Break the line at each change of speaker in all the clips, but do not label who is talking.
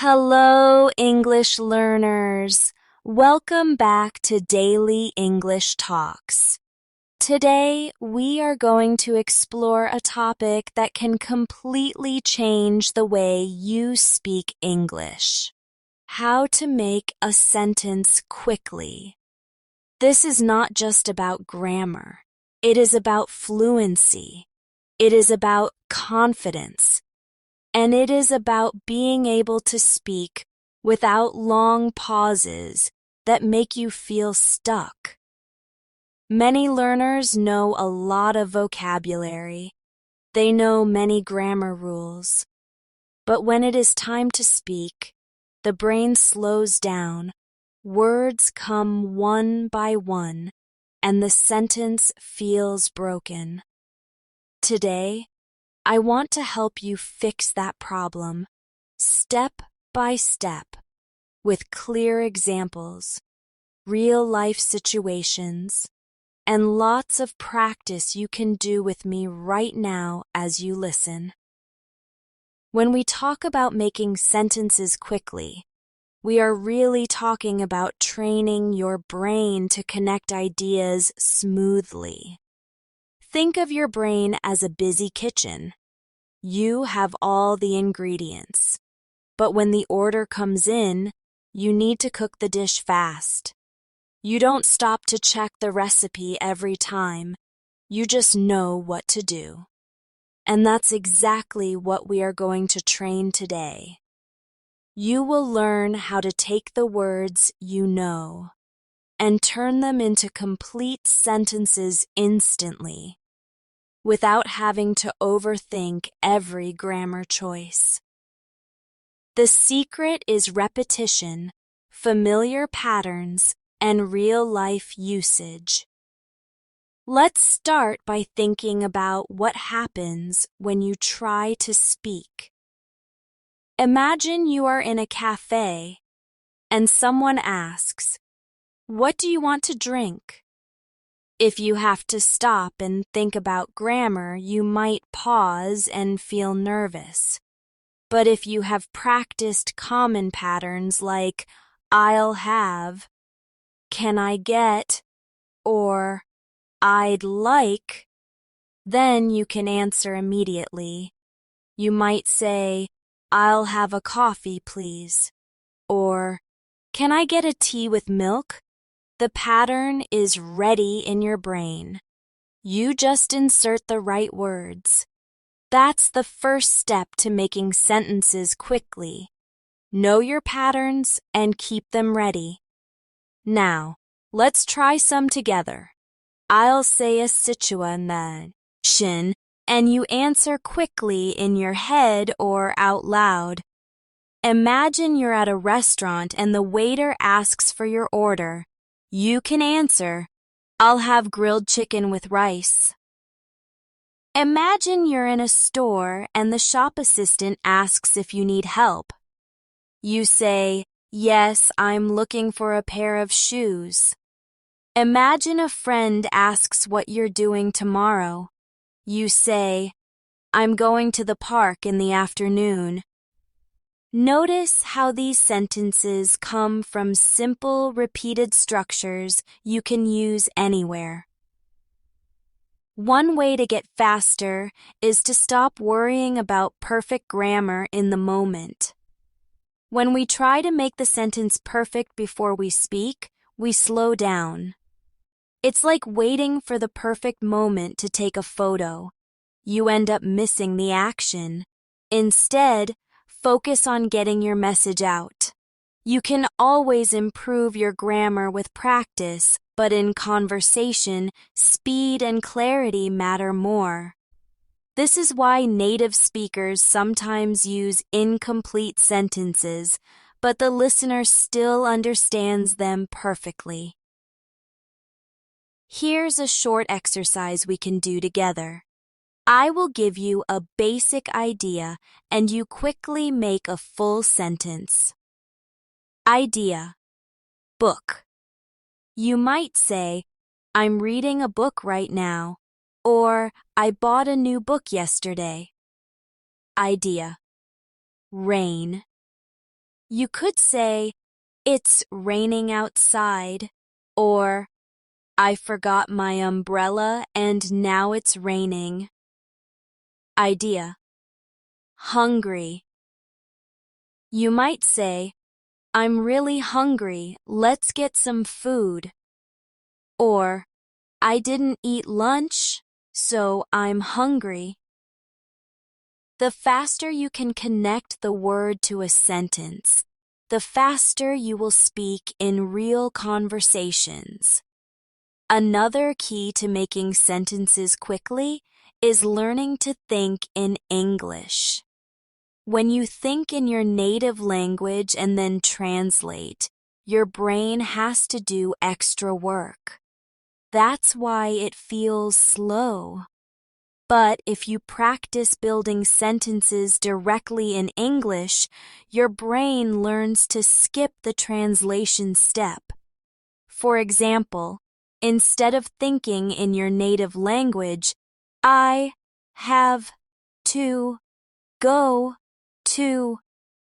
Hello, English learners. Welcome back to Daily English Talks. Today, we are going to explore a topic that can completely change the way you speak English. How to make a sentence quickly. This is not just about grammar. It is about fluency. It is about confidence. And it is about being able to speak without long pauses that make you feel stuck. Many learners know a lot of vocabulary. They know many grammar rules. But when it is time to speak, the brain slows down, words come one by one, and the sentence feels broken. Today, I want to help you fix that problem, step by step, with clear examples, real-life situations, and lots of practice you can do with me right now as you listen. When we talk about making sentences quickly, we are really talking about training your brain to connect ideas smoothly. Think of your brain as a busy kitchen. You have all the ingredients, but when the order comes in, you need to cook the dish fast. You don't stop to check the recipe every time. You just know what to do. And that's exactly what we are going to train today. You will learn how to take the words you know and turn them into complete sentences instantly, without having to overthink every grammar choice. The secret is repetition, familiar patterns, and real-life usage. Let's start by thinking about what happens when you try to speak. Imagine you are in a cafe and someone asks, "What do you want to drink?" If you have to stop and think about grammar, you might pause and feel nervous. But if you have practiced common patterns like "I'll have," "Can I get," or "I'd like," then you can answer immediately. You might say, "I'll have a coffee, please," or "Can I get a tea with milk?" The pattern is ready in your brain. You just insert the right words. That's the first step to making sentences quickly. Know your patterns and keep them ready. Now, let's try some together. I'll say a situation, and you answer quickly in your head or out loud. Imagine you're at a restaurant and the waiter asks for your order. You can answer, "I'll have grilled chicken with rice." Imagine you're in a store and the shop assistant asks if you need help. You say, "Yes, I'm looking for a pair of shoes." Imagine a friend asks what you're doing tomorrow. You say, "I'm going to the park in the afternoon." Notice how these sentences come from simple, repeated structures you can use anywhere. One way to get faster is to stop worrying about perfect grammar in the moment. When we try to make the sentence perfect before we speak, we slow down. It's like waiting for the perfect moment to take a photo. You end up missing the action. Instead, focus on getting your message out. You can always improve your grammar with practice, but in conversation, speed and clarity matter more. This is why native speakers sometimes use incomplete sentences, but the listener still understands them perfectly. Here's a short exercise we can do together. I will give you a basic idea and you quickly make a full sentence. Idea. Book. You might say, "I'm reading a book right now," or "I bought a new book yesterday." Idea. Rain. You could say, "It's raining outside," or "I forgot my umbrella and now it's raining." Idea: hungry. You might say, "I'm really hungry, let's get some food." Or, "I didn't eat lunch, so I'm hungry." The faster you can connect the word to a sentence, the faster you will speak in real conversations. Another key to making sentences quickly is learning to think in English. When you think in your native language and then translate, your brain has to do extra work. That's why it feels slow. But if you practice building sentences directly in English, your brain learns to skip the translation step. For example, instead of thinking in your native language, "I have to go to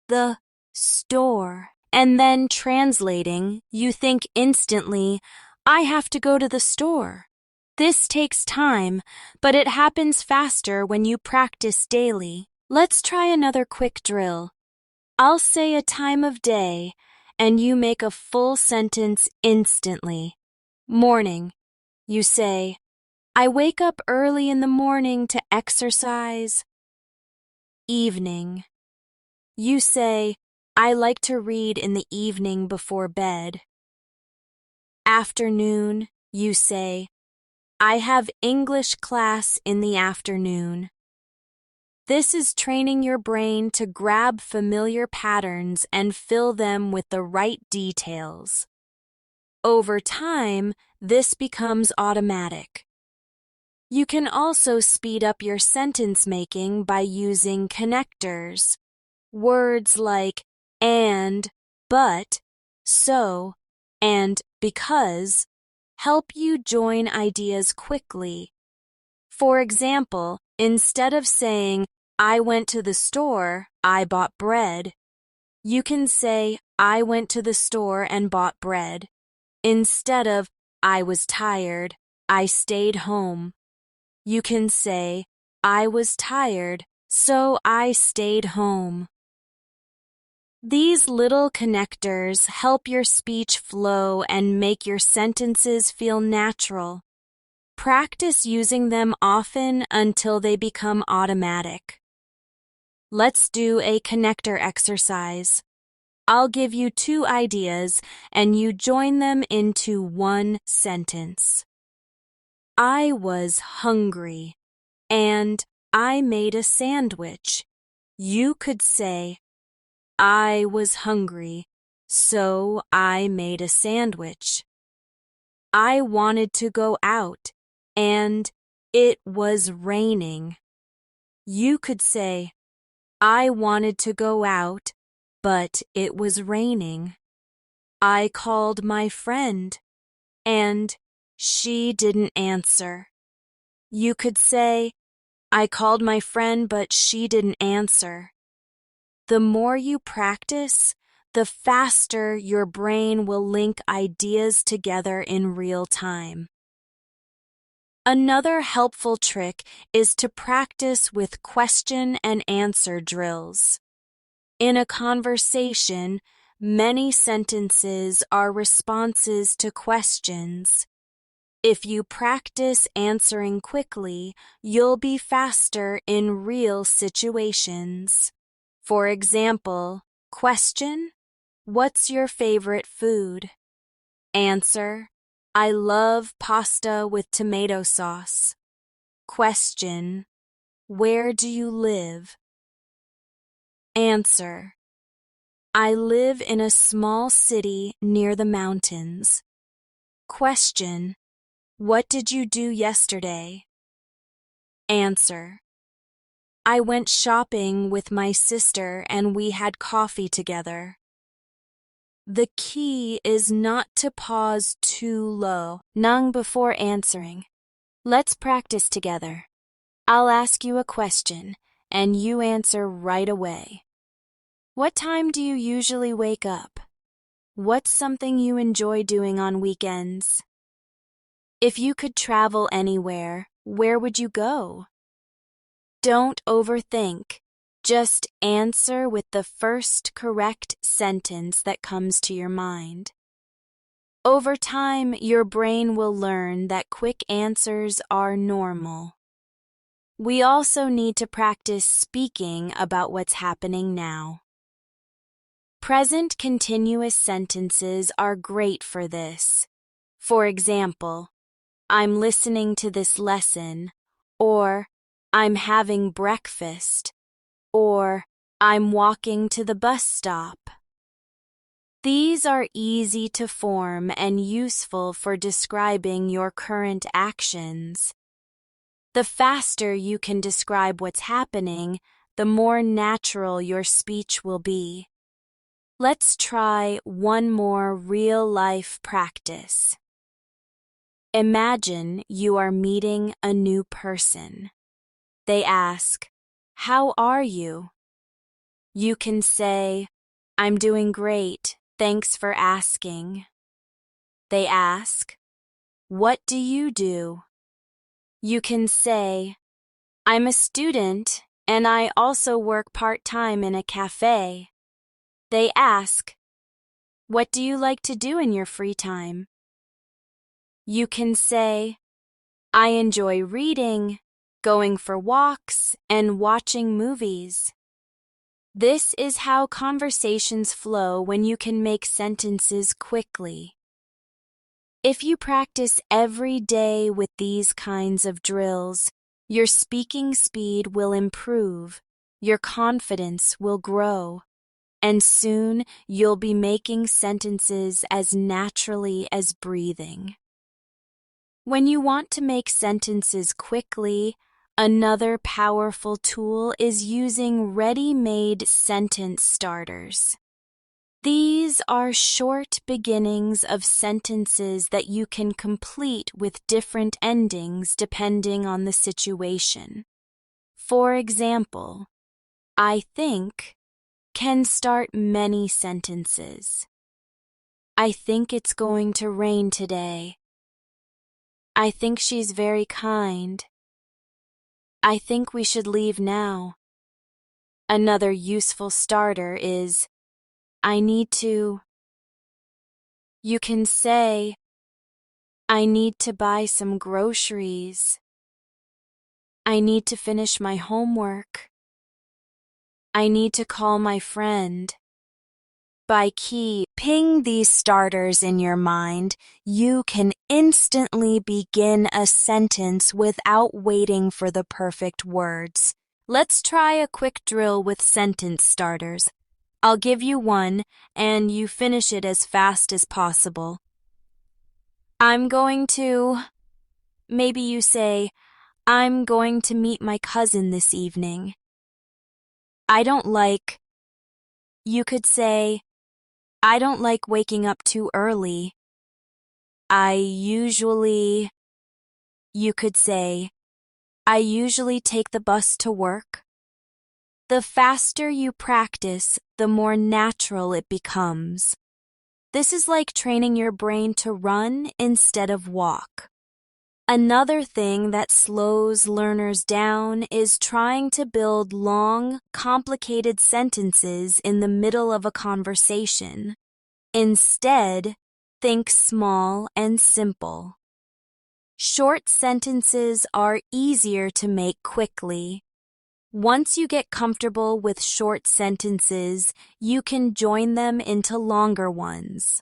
the store," and then translating, you think instantly, "I have to go to the store." This takes time, but it happens faster when you practice daily. Let's try another quick drill. I'll say a time of day, and you make a full sentence instantly. Morning. You say, "I wake up early in the morning to exercise." Evening. You say, "I like to read in the evening before bed." Afternoon. You say, "I have English class in the afternoon." This is training your brain to grab familiar patterns and fill them with the right details. Over time, this becomes automatic. You can also speed up your sentence making by using connectors. Words like and, but, so, and because help you join ideas quickly. For example, instead of saying, "I went to the store, I bought bread," you can say, "I went to the store and bought bread," instead of, "I was tired, I stayed home." You can say, "I was tired, so I stayed home." These little connectors help your speech flow and make your sentences feel natural. Practice using them often until they become automatic. Let's do a connector exercise. I'll give you 2 ideas and you join them into one sentence. I was hungry and I made a sandwich. You could say, "I was hungry, so I made a sandwich." I wanted to go out, and it was raining. You could say, "I wanted to go out, but it was raining." I called my friend, and she didn't answer. You could say, "I called my friend, but she didn't answer." The more you practice, the faster your brain will link ideas together in real time. Another helpful trick is to practice with question and answer drills. In a conversation, many sentences are responses to questions. If you practice answering quickly, you'll be faster in real situations. For example, question, "What's your favorite food?" Answer, "I love pasta with tomato sauce." Question, "Where do you live?" Answer, "I live in a small city near the mountains." Question, "What did you do yesterday?" Answer, "I went shopping with my sister and we had coffee together." The key is not to pause too low, nang before answering. Let's practice together. I'll ask you a question, and you answer right away. What time do you usually wake up? What's something you enjoy doing on weekends? If you could travel anywhere, where would you go? Don't overthink. Just answer with the first correct sentence that comes to your mind. Over time, your brain will learn that quick answers are normal. We also need to practice speaking about what's happening now. Present continuous sentences are great for this. For example, I'm listening to this lesson, or I'm having breakfast, or I'm walking to the bus stop. These are easy to form and useful for describing your current actions. The faster you can describe what's happening, the more natural your speech will be. Let's try one more real-life practice. Imagine you are meeting a new person. They ask, "How are you?" You can say, "I'm doing great, thanks for asking." They ask, "What do you do?" You can say, "I'm a student and I also work part-time in a cafe." They ask, "What do you like to do in your free time?" You can say, "I enjoy reading, going for walks, and watching movies." This is how conversations flow when you can make sentences quickly. If you practice every day with these kinds of drills, your speaking speed will improve, your confidence will grow, and soon you'll be making sentences as naturally as breathing. When you want to make sentences quickly, another powerful tool is using ready-made sentence starters. These are short beginnings of sentences that you can complete with different endings depending on the situation. For example, "I think" can start many sentences. "I think it's going to rain today." "I think she's very kind." "I think we should leave now." Another useful starter is, "I need to." You can say, "I need to buy some groceries." "I need to finish my homework." "I need to call my friend." By keeping these starters in your mind, you can instantly begin a sentence without waiting for the perfect words. Let's try a quick drill with sentence starters. I'll give you one, and you finish it as fast as possible. I'm going to... Maybe you say, "I'm going to meet my cousin this evening." I don't like... You could say, "I don't like waking up too early." I usually... You could say, "I usually take the bus to work." The faster you practice, the more natural it becomes. This is like training your brain to run instead of walk. Another thing that slows learners down is trying to build long, complicated sentences in the middle of a conversation. Instead, think small and simple. Short sentences are easier to make quickly. Once you get comfortable with short sentences, you can join them into longer ones.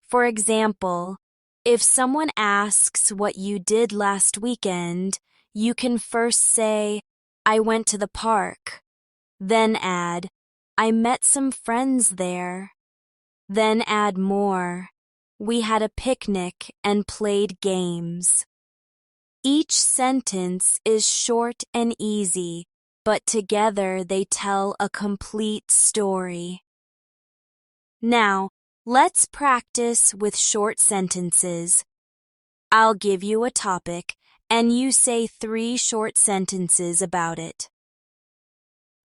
For example, if someone asks what you did last weekend, you can first say, "I went to the park." Then add, "I met some friends there." Then add more, "We had a picnic and played games." Each sentence is short and easy, but together they tell a complete story. Now, let's practice with short sentences. I'll give you a topic, and you say 3 short sentences about it.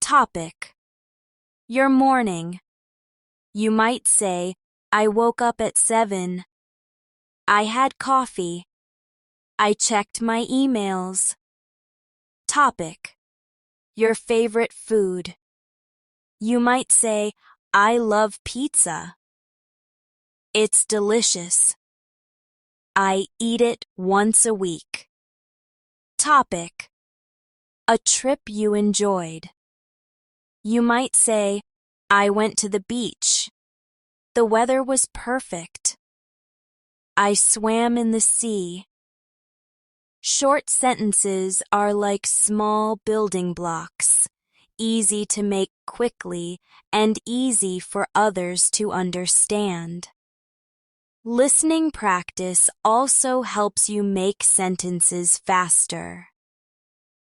Topic: Your morning. You might say, I woke up at 7. I had coffee. I checked my emails. Topic. Your favorite food. You might say, I love pizza. It's delicious. I eat it once a week. Topic. A trip you enjoyed. You might say, I went to the beach. The weather was perfect. I swam in the sea. Short sentences are like small building blocks, easy to make quickly and easy for others to understand. Listening practice also helps you make sentences faster.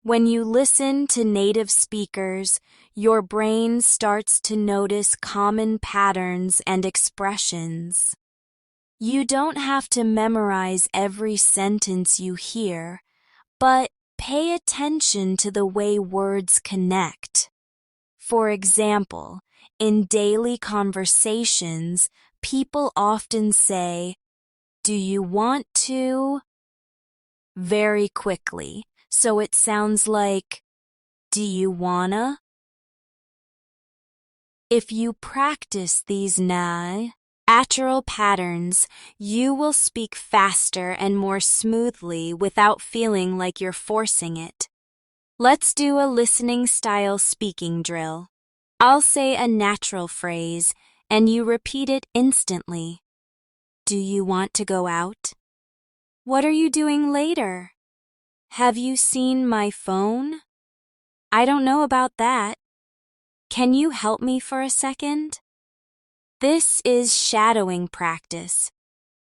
When you listen to native speakers, your brain starts to notice common patterns and expressions. You don't have to memorize every sentence you hear, but pay attention to the way words connect. For example, in daily conversations, people often say, "Do you want to?" very quickly, so it sounds like, "Do you wanna?" If you practice these natural patterns, you will speak faster and more smoothly without feeling like you're forcing it. Let's do a listening style speaking drill. I'll say a natural phrase, and you repeat it instantly. Do you want to go out? What are you doing later? Have you seen my phone? I don't know about that. Can you help me for a second? This is shadowing practice.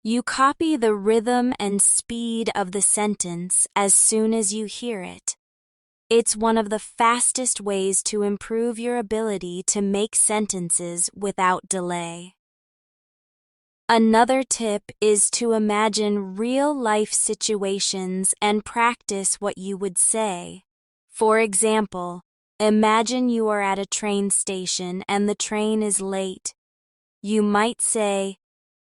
You copy the rhythm and speed of the sentence as soon as you hear it. It's one of the fastest ways to improve your ability to make sentences without delay. Another tip is to imagine real-life situations and practice what you would say. For example, imagine you are at a train station and the train is late. You might say,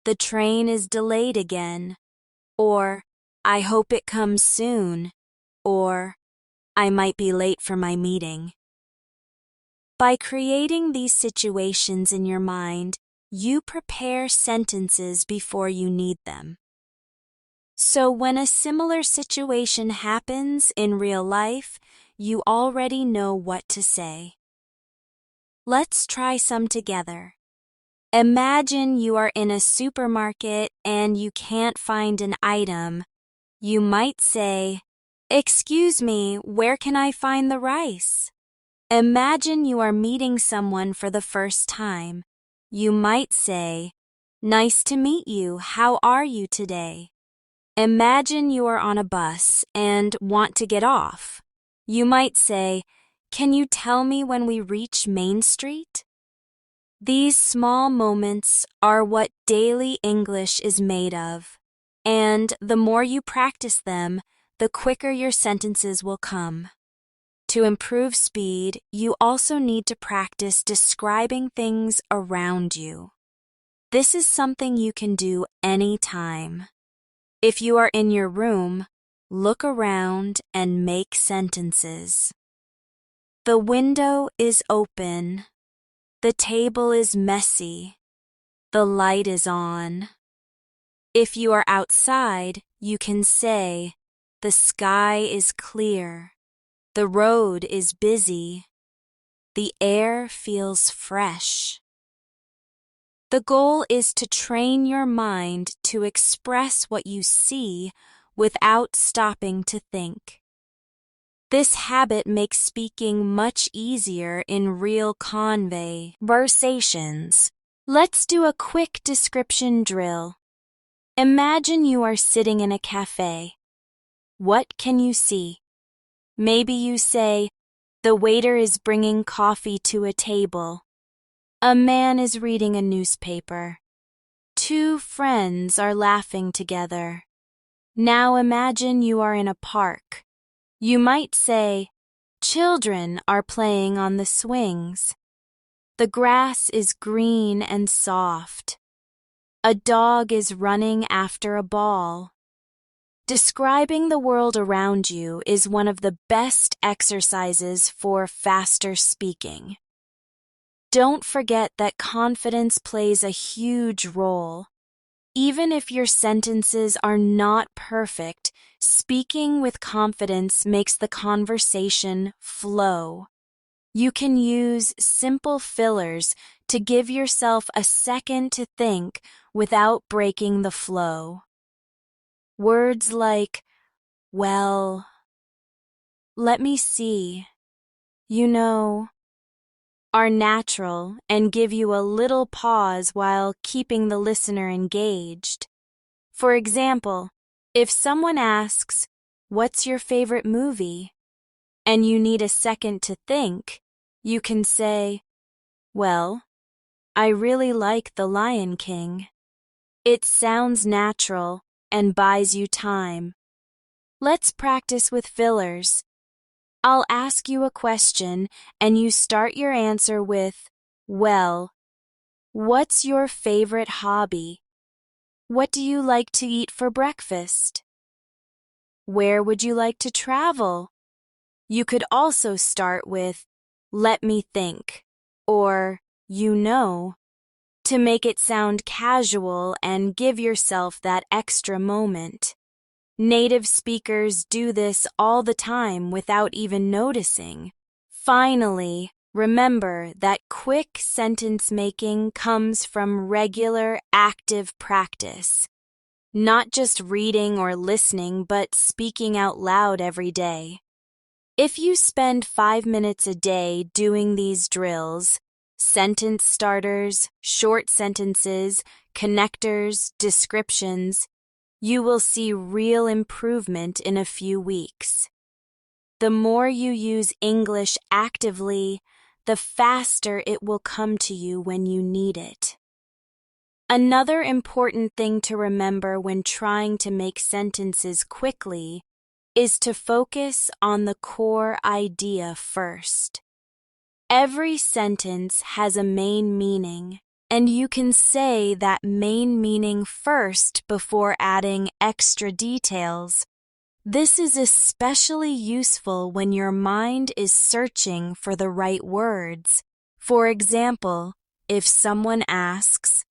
"The train is delayed again," or "I hope it comes soon," or "I might be late for my meeting." By creating these situations in your mind, you prepare sentences before you need them. So when a similar situation happens in real life, you already know what to say. Let's try some together. Imagine you are in a supermarket and you can't find an item. You might say, "Excuse me, where can I find the rice?" Imagine you are meeting someone for the first time. You might say, "Nice to meet you. How are you today?" Imagine you are on a bus and want to get off. You might say, "Can you tell me when we reach Main Street?" These small moments are what daily English is made of, and the more you practice them, the quicker your sentences will come. To improve speed, you also need to practice describing things around you. This is something you can do anytime. If you are in your room, look around and make sentences. The window is open. The table is messy. The light is on. If you are outside, you can say, "The sky is clear. The road is busy. The air feels fresh." The goal is to train your mind to express what you see without stopping to think. This habit makes speaking much easier in real conversations. Let's do a quick description drill. Imagine you are sitting in a cafe. What can you see? Maybe you say, "The waiter is bringing coffee to a table." A man is reading a newspaper. Two friends are laughing together. Now imagine you are in a park. You might say, "Children are playing on the swings." The grass is green and soft. A dog is running after a ball. Describing the world around you is one of the best exercises for faster speaking. Don't forget that confidence plays a huge role. Even if your sentences are not perfect, speaking with confidence makes the conversation flow. You can use simple fillers to give yourself a second to think without breaking the flow. Words like, well, let me see, you know, are natural and give you a little pause while keeping the listener engaged. For example, if someone asks, "What's your favorite movie?" and you need a second to think, you can say, "Well, I really like The Lion King." It sounds natural and buys you time. Let's practice with fillers. I'll ask you a question and you start your answer with, "Well, what's your favorite hobby? What do you like to eat for breakfast? Where would you like to travel?" You could also start with, "Let me think," or, "You know," to make it sound casual and give yourself that extra moment. Native speakers do this all the time without even noticing. Finally, remember that quick sentence making comes from regular, active practice. Not just reading or listening, but speaking out loud every day. If you spend 5 minutes a day doing these drills, sentence starters, short sentences, connectors, descriptions, you will see real improvement in a few weeks. The more you use English actively, the faster it will come to you when you need it. Another important thing to remember when trying to make sentences quickly is to focus on the core idea first. Every sentence has a main meaning, and you can say that main meaning first before adding extra details. This is especially useful when your mind is searching for the right words. For example, if someone asks,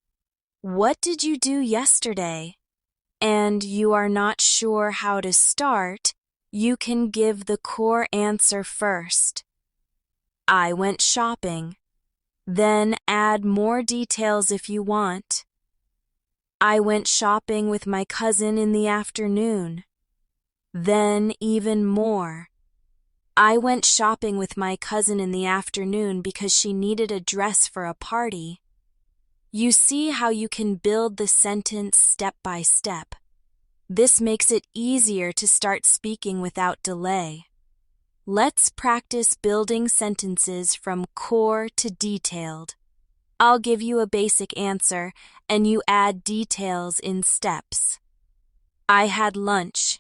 "What did you do yesterday?" and you are not sure how to start, you can give the core answer first. "I went shopping." Then add more details if you want. "I went shopping with my cousin in the afternoon." Then even more. "I went shopping with my cousin in the afternoon because she needed a dress for a party." You see how you can build the sentence step by step. This makes it easier to start speaking without delay. Let's practice building sentences from core to detailed. I'll give you a basic answer, and you add details in steps. "I had lunch."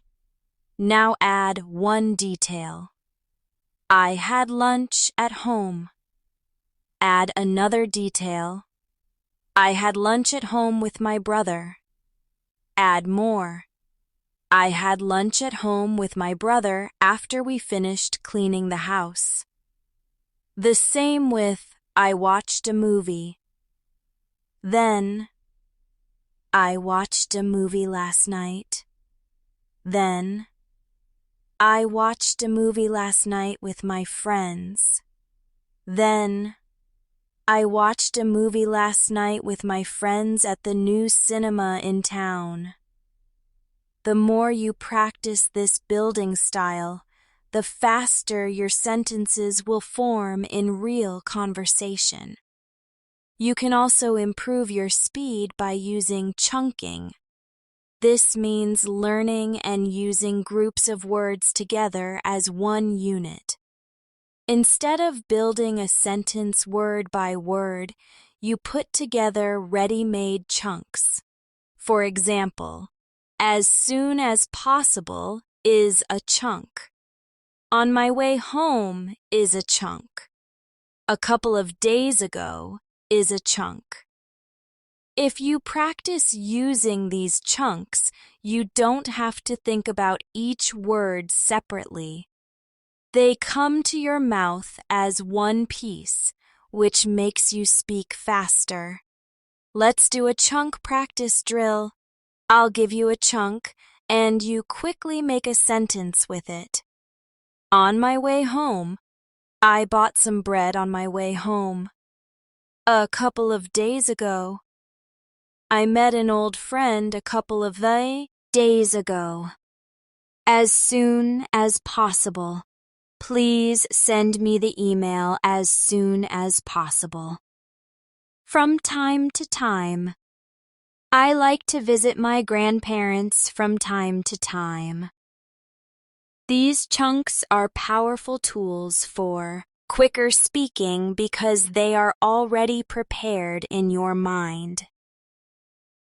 Now add one detail. "I had lunch at home." Add another detail. "I had lunch at home with my brother." Add more. "I had lunch at home with my brother after we finished cleaning the house." The same with "I watched a movie." Then, "I watched a movie last night." Then, "I watched a movie last night with my friends." Then, "I watched a movie last night with my friends at the new cinema in town." The more you practice this building style, the faster your sentences will form in real conversation. You can also improve your speed by using chunking. This means learning and using groups of words together as one unit. Instead of building a sentence word by word, you put together ready-made chunks. For example, "As soon as possible" is a chunk. "On my way home" is a chunk. A couple of days ago is a chunk. If you practice using these chunks, you don't have to think about each word separately. They come to your mouth as one piece, which makes you speak faster. Let's do a chunk practice drill. I'll give you a chunk, and you quickly make a sentence with it. On my way home, I bought some bread on my way home. A couple of days ago, I met an old friend a couple of days ago. As soon as possible. Please send me the email as soon as possible. From time to time. I like to visit my grandparents from time to time. These chunks are powerful tools for quicker speaking because they are already prepared in your mind.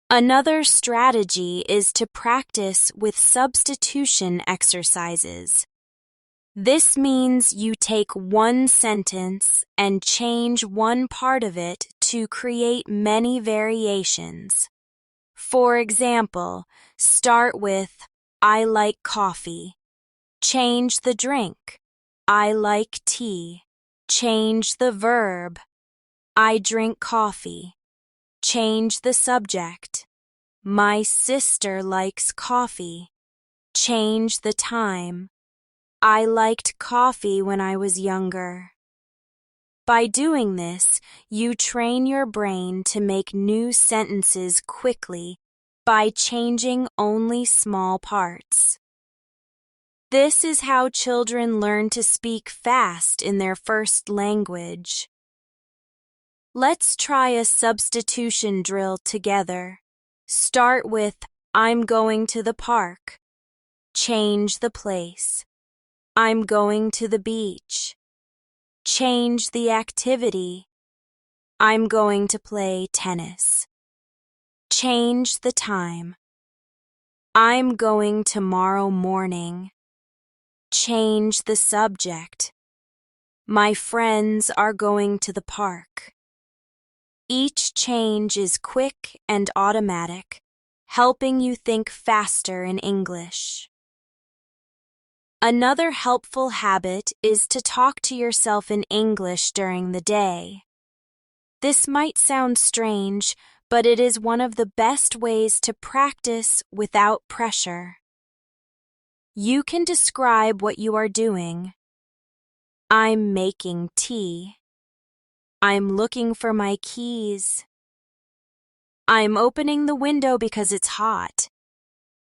Another strategy is to practice with substitution exercises. This means you take one sentence and change one part of it to create many variations. For example, start with, I like coffee. Change the drink. I like tea. Change the verb. I drink coffee. Change the subject. My sister likes coffee. Change the time. I liked coffee when I was younger. By doing this, you train your brain to make new sentences quickly by changing only small parts. This is how children learn to speak fast in their first language. Let's try a substitution drill together. Start with, I'm going to the park. Change the place. I'm going to the beach. Change the activity. I'm going to play tennis. Change the time. I'm going tomorrow morning. Change the subject. My friends are going to the park. Each change is quick and automatic, helping you think faster in English. Another helpful habit is to talk to yourself in English during the day. This might sound strange, but it is one of the best ways to practice without pressure. You can describe what you are doing. I'm making tea. I'm looking for my keys. I'm opening the window because it's hot.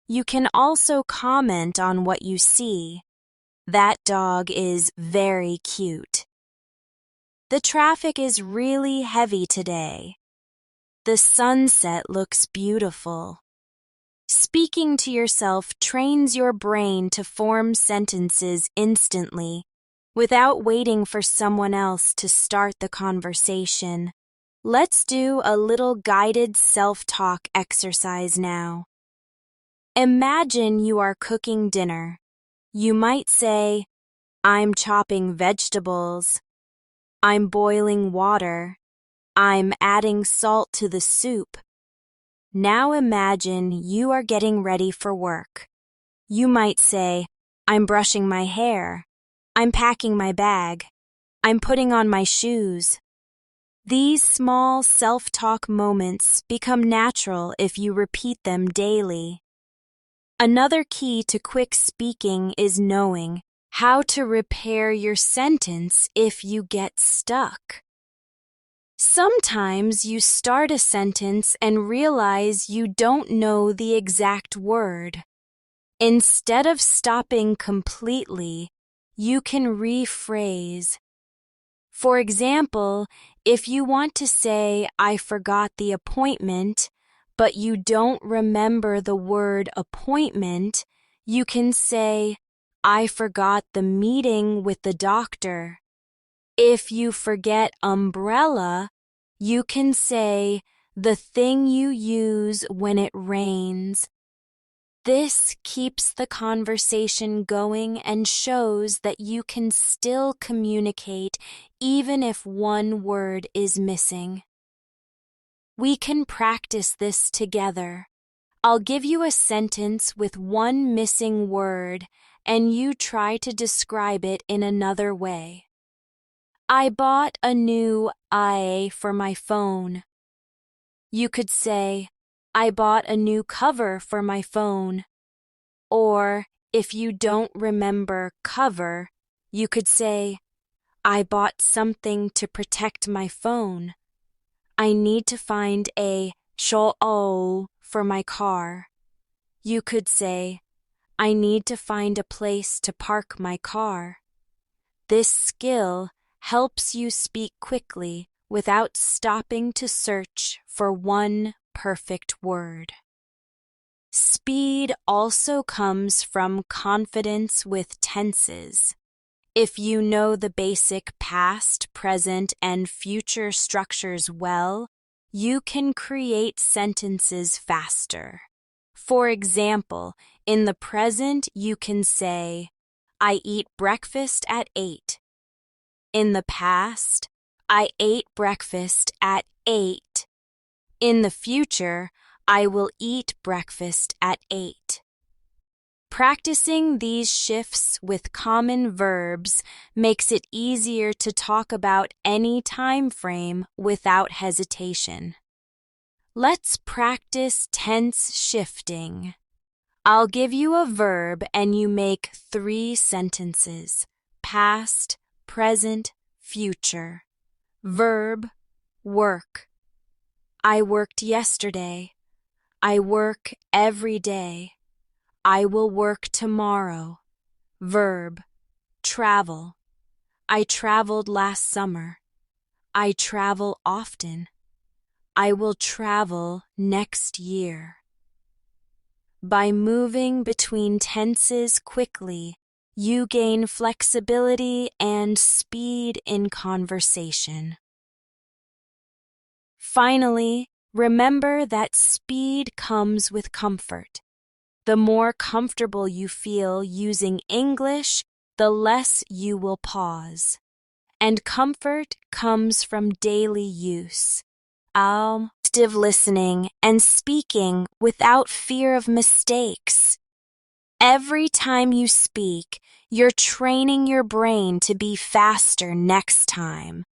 You can also comment on what you see. That dog is very cute. The traffic is really heavy today. The sunset looks beautiful. Speaking to yourself trains your brain to form sentences instantly, without waiting for someone else to start the conversation. Let's do a little guided self-talk exercise now. Imagine you are cooking dinner. You might say, I'm chopping vegetables. I'm boiling water. I'm adding salt to the soup. Now imagine you are getting ready for work. You might say, I'm brushing my hair. I'm packing my bag. I'm putting on my shoes. These small self-talk moments become natural if you repeat them daily. Another key to quick speaking is knowing how to repair your sentence if you get stuck. Sometimes you start a sentence and realize you don't know the exact word. Instead of stopping completely, you can rephrase. For example, if you want to say, I forgot the appointment, but you don't remember the word appointment, you can say, I forgot the meeting with the doctor. If you forget umbrella, you can say, the thing you use when it rains. This keeps the conversation going and shows that you can still communicate even if one word is missing. We can practice this together. I'll give you a sentence with one missing word, and you try to describe it in another way. I bought a new IA for my phone. You could say, I bought a new cover for my phone. Or, if you don't remember cover, you could say, I bought something to protect my phone. I need to find a sho'o for my car. You could say, I need to find a place to park my car. This skill helps you speak quickly without stopping to search for one perfect word. Speed also comes from confidence with tenses. If you know the basic past, present, and future structures well, you can create sentences faster. For example, in the present, you can say, I eat breakfast at 8. In the past, I ate breakfast at 8. In the future, I will eat breakfast at 8. Practicing these shifts with common verbs makes it easier to talk about any time frame without hesitation. Let's practice tense shifting. I'll give you a verb and you make 3 sentences: past, present, future. Verb, work. I worked yesterday. I work every day. I will work tomorrow. Verb, travel. I traveled last summer. I travel often. I will travel next year. By moving between tenses quickly, you gain flexibility and speed in conversation. Finally, remember that speed comes with comfort. The more comfortable you feel using English, the less you will pause. And comfort comes from daily use. Active listening and speaking without fear of mistakes. Every time you speak, you're training your brain to be faster next time.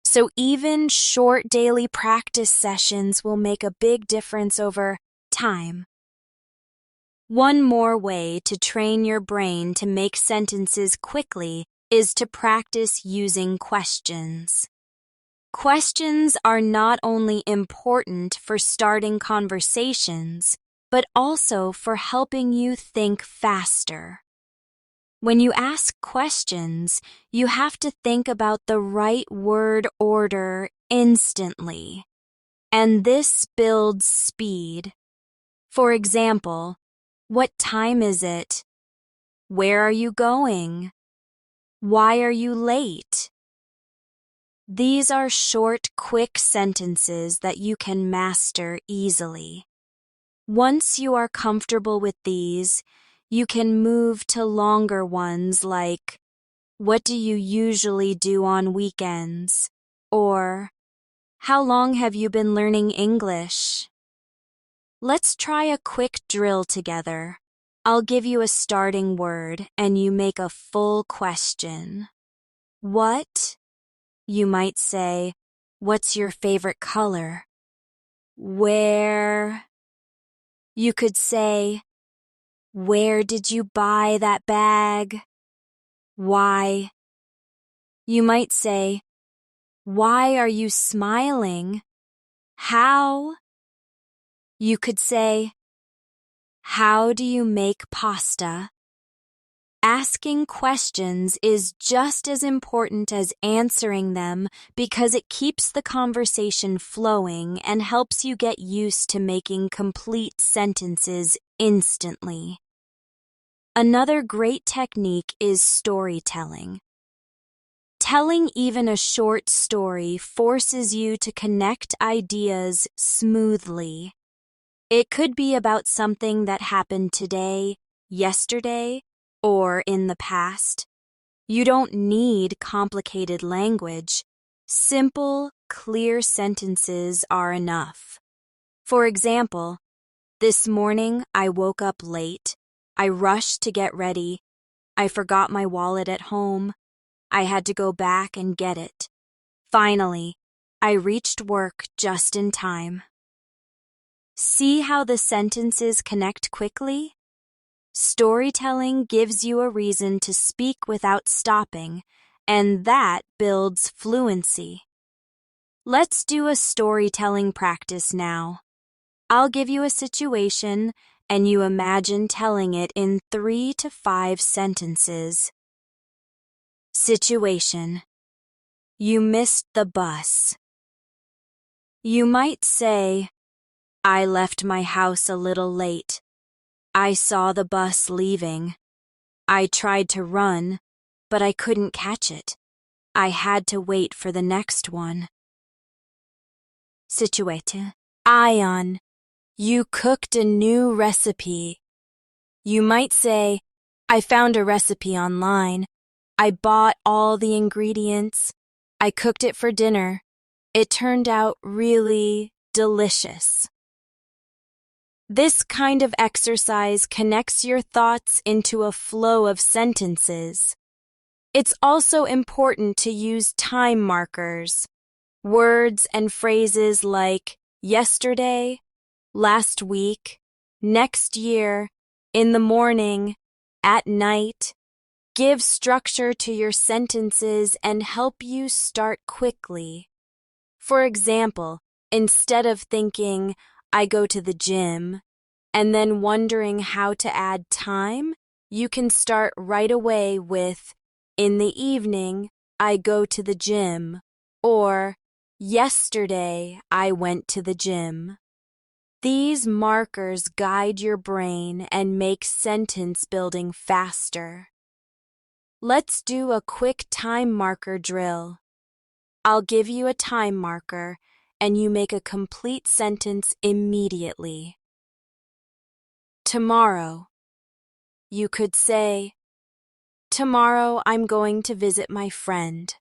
So even short daily practice sessions will make a big difference over time. One more way to train your brain to make sentences quickly is to practice using questions. Questions are not only important for starting conversations, but also for helping you think faster. When you ask questions, you have to think about the right word order instantly, and this builds speed. For example, what time is it? Where are you going? Why are you late? These are short, quick sentences that you can master easily. Once you are comfortable with these, you can move to longer ones like, what do you usually do on weekends? Or, how long have you been learning English? Let's try a quick drill together. I'll give you a starting word and you make a full question. What? You might say, what's your favorite color? Where? You could say, where did you buy that bag? Why? You might say, why are you smiling? How? You could say, how do you make pasta? Asking questions is just as important as answering them because it keeps the conversation flowing and helps you get used to making complete sentences instantly. Another great technique is storytelling. Telling even a short story forces you to connect ideas smoothly. It could be about something that happened today, yesterday, or in the past. You don't need complicated language. Simple, clear sentences are enough. For example, this morning I woke up late. I rushed to get ready. I forgot my wallet at home. I had to go back and get it. Finally, I reached work just in time. See how the sentences connect quickly? Storytelling gives you a reason to speak without stopping, and that builds fluency. Let's do a storytelling practice now. I'll give you a situation, and you imagine telling it in 3 to 5 sentences. Situation: you missed the bus. You might say, I left my house a little late. I saw the bus leaving. I tried to run, but I couldn't catch it. I had to wait for the next one. Situation: Ion, you cooked a new recipe. You might say, I found a recipe online. I bought all the ingredients. I cooked it for dinner. It turned out really delicious. This kind of exercise connects your thoughts into a flow of sentences. It's also important to use time markers. Words and phrases like yesterday, last week, next year, in the morning, at night, give structure to your sentences and help you start quickly. For example, instead of thinking, I go to the gym, and then wondering how to add time, you can start right away with, in the evening, I go to the gym, or yesterday I went to the gym. These markers guide your brain and make sentence building faster. Let's do a quick time marker drill. I'll give you a time marker, and you make a complete sentence immediately. Tomorrow. You could say, tomorrow I'm going to visit my friend.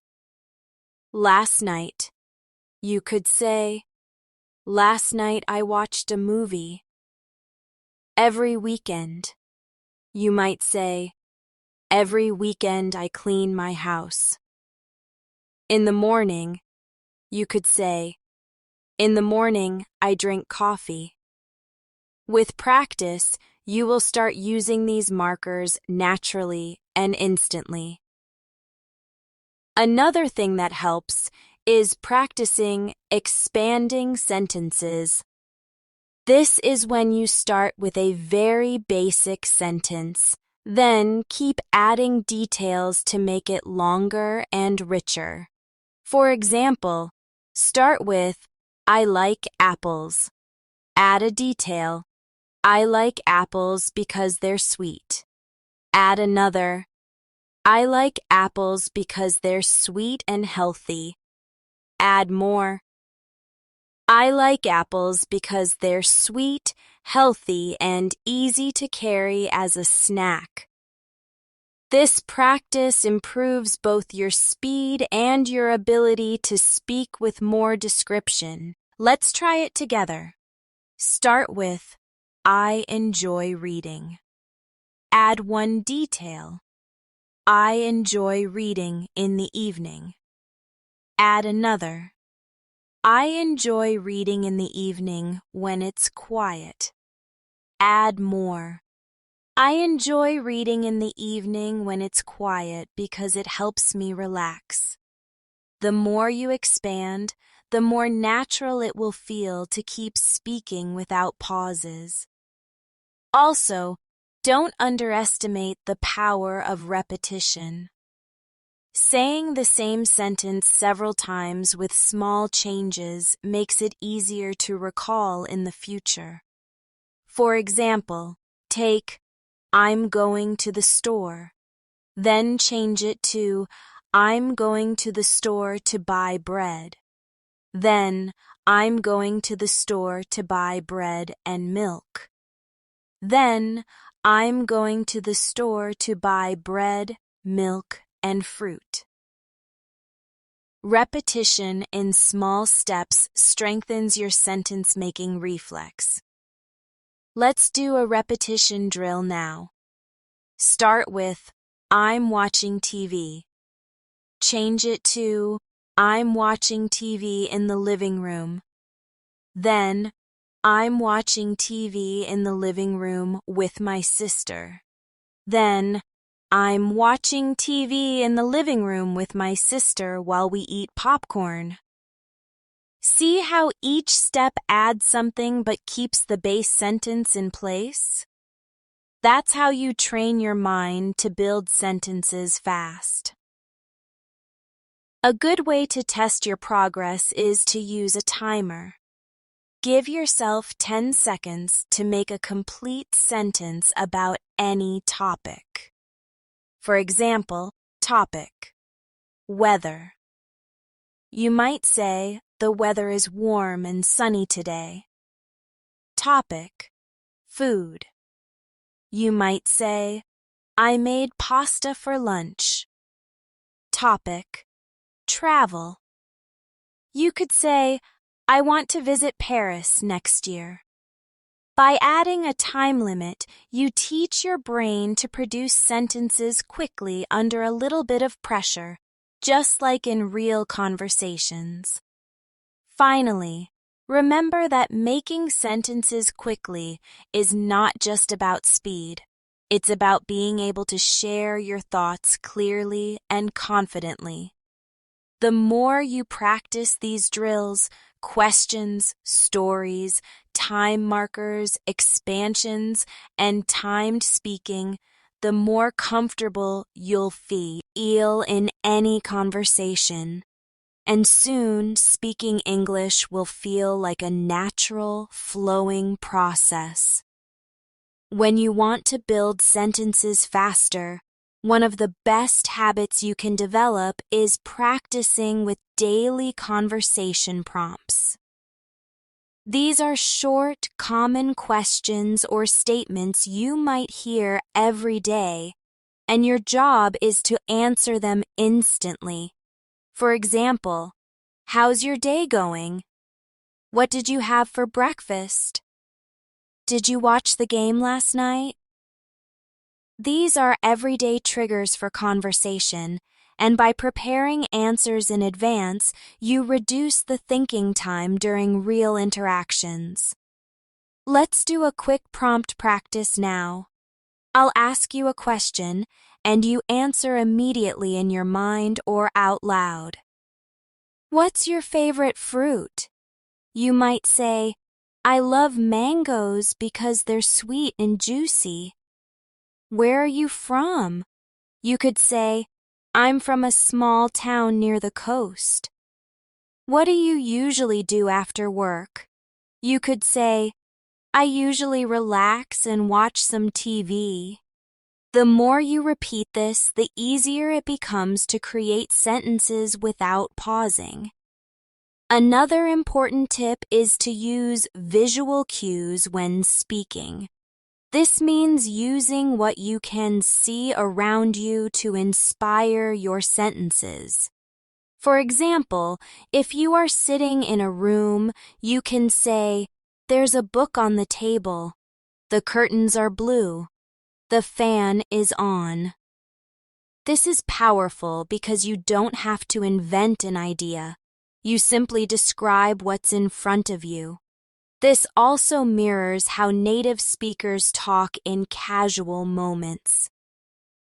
Last night. You could say, last night I watched a movie. Every weekend. You might say, every weekend I clean my house. In the morning. You could say, in the morning I drink coffee. With practice, you will start using these markers naturally and instantly. Another thing that helps is practicing expanding sentences. This is when you start with a very basic sentence, then keep adding details to make it longer and richer. For example, start with, I like apples. Add a detail. I like apples because they're sweet. Add another. I like apples because they're sweet and healthy. Add more. I like apples because they're sweet, healthy, and easy to carry as a snack. This practice improves both your speed and your ability to speak with more description. Let's try it together. Start with, I enjoy reading. Add one detail. I enjoy reading in the evening. Add another. I enjoy reading in the evening when it's quiet. Add more. I enjoy reading in the evening when it's quiet because it helps me relax. The more you expand, the more natural it will feel to keep speaking without pauses. Also, don't underestimate the power of repetition. Saying the same sentence several times with small changes makes it easier to recall in the future. For example, take, I'm going to the store. Then change it to, I'm going to the store to buy bread. Then, I'm going to the store to buy bread and milk. Then, I'm going to the store to buy bread, milk, and fruit. Repetition in small steps strengthens your sentence-making reflex. Let's do a repetition drill now. Start with, I'm watching TV. Change it to, I'm watching TV in the living room. Then, I'm watching TV in the living room with my sister. Then, I'm watching TV in the living room with my sister while we eat popcorn. See how each step adds something but keeps the base sentence in place? That's how you train your mind to build sentences fast. A good way to test your progress is to use a timer. Give yourself 10 seconds to make a complete sentence about any topic. For example, topic, weather. You might say, the weather is warm and sunny today. Topic, food. You might say, I made pasta for lunch. Topic, travel. You could say, I want to visit Paris next year. By adding a time limit, you teach your brain to produce sentences quickly under a little bit of pressure, just like in real conversations. Finally, remember that making sentences quickly is not just about speed. It's about being able to share your thoughts clearly and confidently. The more you practice these drills, questions, stories, time markers, expansions, and timed speaking, the more comfortable you'll feel in any conversation. And soon, speaking English will feel like a natural, flowing process. When you want to build sentences faster, one of the best habits you can develop is practicing with daily conversation prompts. These are short, common questions or statements you might hear every day, and your job is to answer them instantly. For example, how's your day going? What did you have for breakfast? Did you watch the game last night? These are everyday triggers for conversation, and by preparing answers in advance, you reduce the thinking time during real interactions. Let's do a quick prompt practice now. I'll ask you a question, and you answer immediately in your mind or out loud. What's your favorite fruit? You might say, I love mangoes because they're sweet and juicy. Where are you from? You could say, I'm from a small town near the coast. What do you usually do after work? You could say, I usually relax and watch some TV. The more you repeat this, the easier it becomes to create sentences without pausing. Another important tip is to use visual cues when speaking. This means using what you can see around you to inspire your sentences. For example, if you are sitting in a room, you can say, there's a book on the table. The curtains are blue. The fan is on. This is powerful because you don't have to invent an idea. You simply describe what's in front of you. This also mirrors how native speakers talk in casual moments.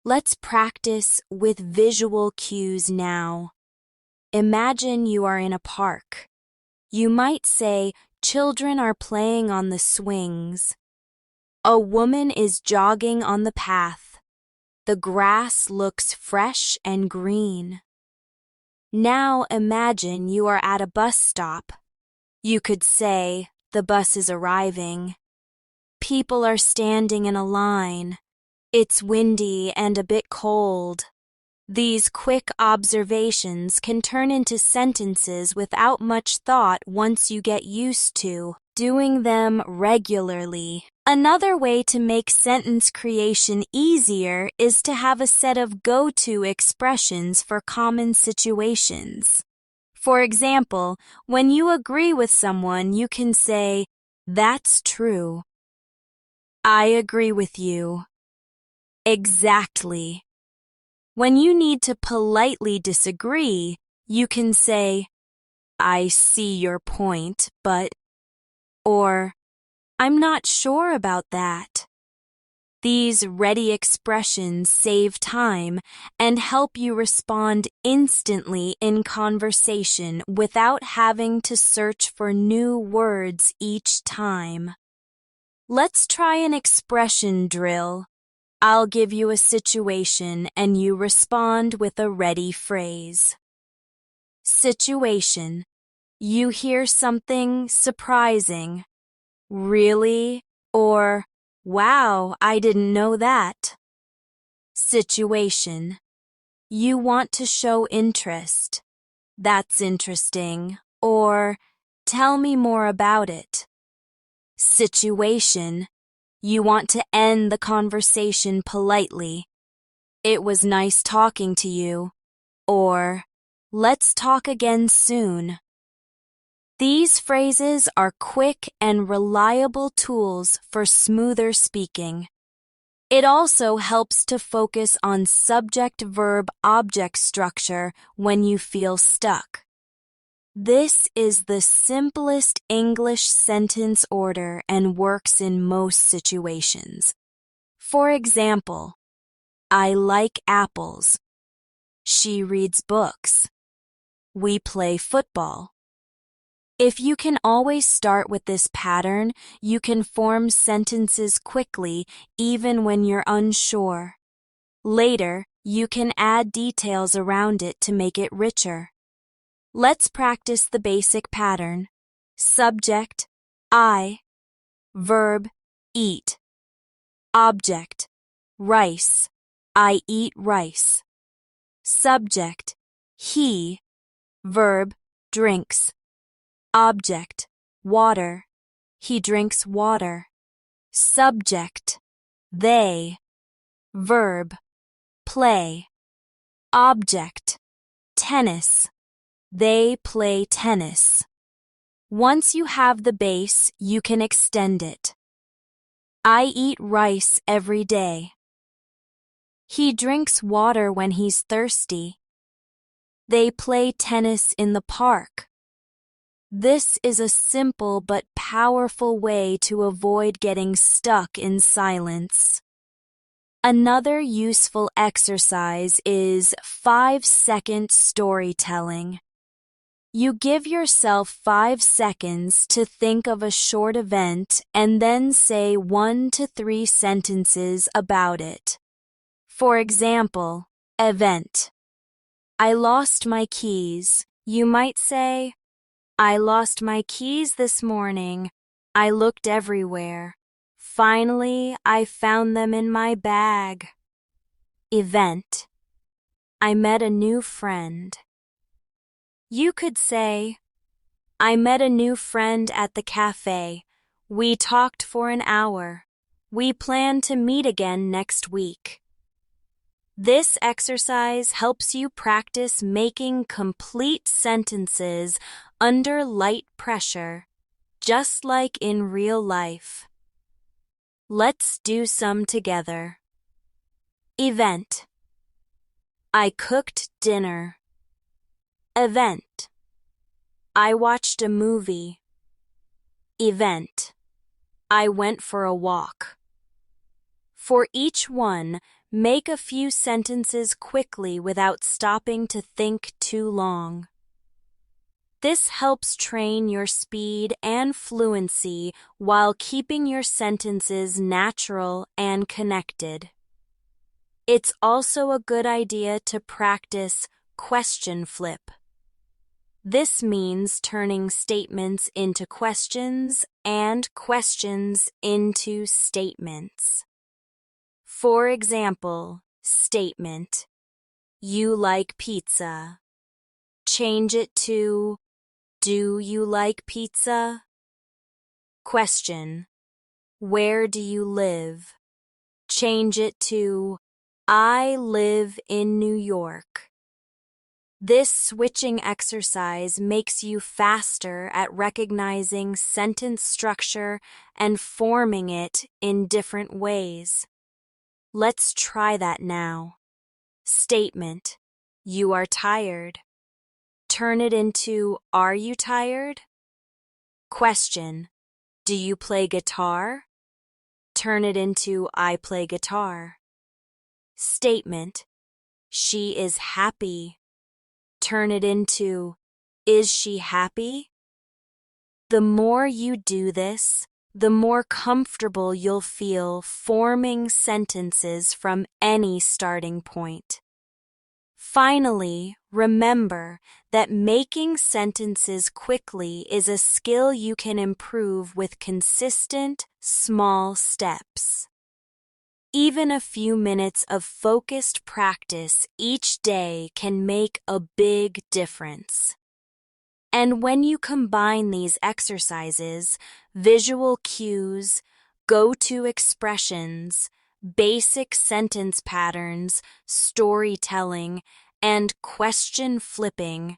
Let's practice with visual cues now. Imagine you are in a park. You might say, children are playing on the swings. A woman is jogging on the path. The grass looks fresh and green. Now imagine you are at a bus stop. You could say, the bus is arriving. People are standing in a line. It's windy and a bit cold. These quick observations can turn into sentences without much thought once you get used to doing them regularly. Another way to make sentence creation easier is to have a set of go-to expressions for common situations. For example, when you agree with someone, you can say, "That's true." "I agree with you." "Exactly." When you need to politely disagree, you can say, "I see your point, but," or "I'm not sure about that." These ready expressions save time and help you respond instantly in conversation without having to search for new words each time. Let's try an expression drill. I'll give you a situation and you respond with a ready phrase. Situation. You hear something surprising. Really? Or, "Wow, I didn't know that." Situation. You want to show interest. "That's interesting." Or, "Tell me more about it." Situation. You want to end the conversation politely. "It was nice talking to you." Or, "Let's talk again soon." These phrases are quick and reliable tools for smoother speaking. It also helps to focus on subject-verb-object structure when you feel stuck. This is the simplest English sentence order and works in most situations. For example, I like apples. She reads books. We play football. If you can always start with this pattern, you can form sentences quickly even when you're unsure. Later, you can add details around it to make it richer. Let's practice the basic pattern. Subject, I. Verb, eat. Object, rice. I eat rice. Subject, he. Verb, drinks. Object, water. He drinks water. Subject, they. Verb, play. Object, tennis. They play tennis. Once you have the base, you can extend it. I eat rice every day. He drinks water when he's thirsty. They play tennis in the park. This is a simple but powerful way to avoid getting stuck in silence. Another useful exercise is 5-second storytelling. You give yourself 5 seconds to think of a short event and then say 1 to 3 sentences about it. For example, event. I lost my keys. You might say, I lost my keys this morning. I looked everywhere. Finally, I found them in my bag. Event. I met a new friend. You could say, I met a new friend at the cafe. We talked for an hour. We plan to meet again next week. This exercise helps you practice making complete sentences under light pressure, just like in real life. Let's do some together. Event. I cooked dinner. Event. I watched a movie. Event. I went for a walk. For each one, make a few sentences quickly without stopping to think too long. This helps train your speed and fluency while keeping your sentences natural and connected. It's also a good idea to practice question flip. This means turning statements into questions and questions into statements. For example, statement. you like pizza? Change it to, do you like pizza? Question, where do you live? Change it to, I live in New York. This switching exercise makes you faster at recognizing sentence structure and forming it in different ways. Let's try that now. Statement, you are tired. Turn it into, are you tired? Question, do you play guitar? Turn it into, I play guitar. Statement, she is happy. Turn it into, is she happy? The more you do this, the more comfortable you'll feel forming sentences from any starting point. Finally, remember that making sentences quickly is a skill you can improve with consistent, small steps. Even a few minutes of focused practice each day can make a big difference. And when you combine these exercises, visual cues, go-to expressions, basic sentence patterns, storytelling, and question flipping,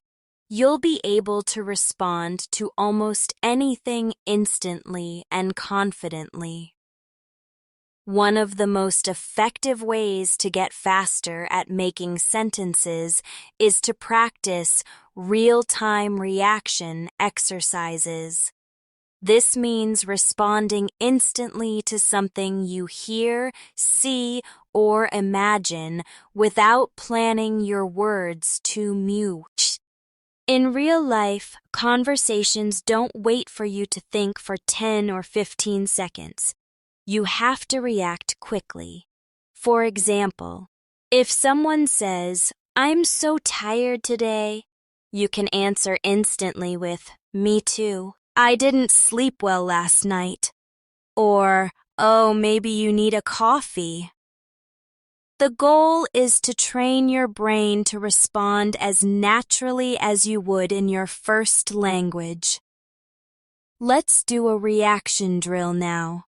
you'll be able to respond to almost anything instantly and confidently. One of the most effective ways to get faster at making sentences is to practice real-time reaction exercises. This means responding instantly to something you hear, see, or imagine without planning your words too much. In real life, conversations don't wait for you to think for 10 or 15 seconds. You have to react quickly. For example, if someone says, I'm so tired today, you can answer instantly with, me too. I didn't sleep well last night. Or, oh, maybe you need a coffee. The goal is to train your brain to respond as naturally as you would in your first language. Let's do a reaction drill now.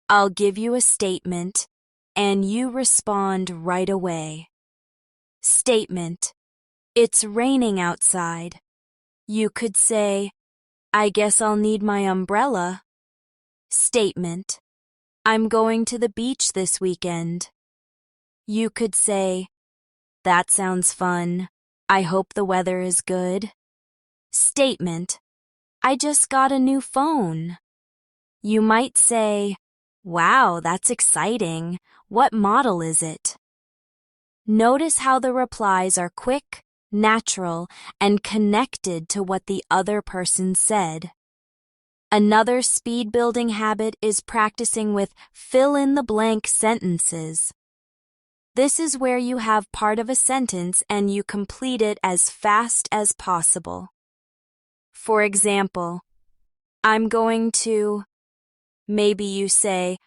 I'll give you a statement, and you respond right away. Statement, it's raining outside. You could say, I guess I'll need my umbrella. Statement, I'm going to the beach this weekend. You could say, that sounds fun. I hope the weather is good. Statement, I just got a new phone. You might say, wow, that's exciting. What model is it? Notice how the replies are quick, natural, and connected to what the other person said. Another speed-building habit is practicing with fill-in-the-blank sentences. This is where you have part of a sentence and you complete it as fast as possible. For example, I'm going to... Maybe you say,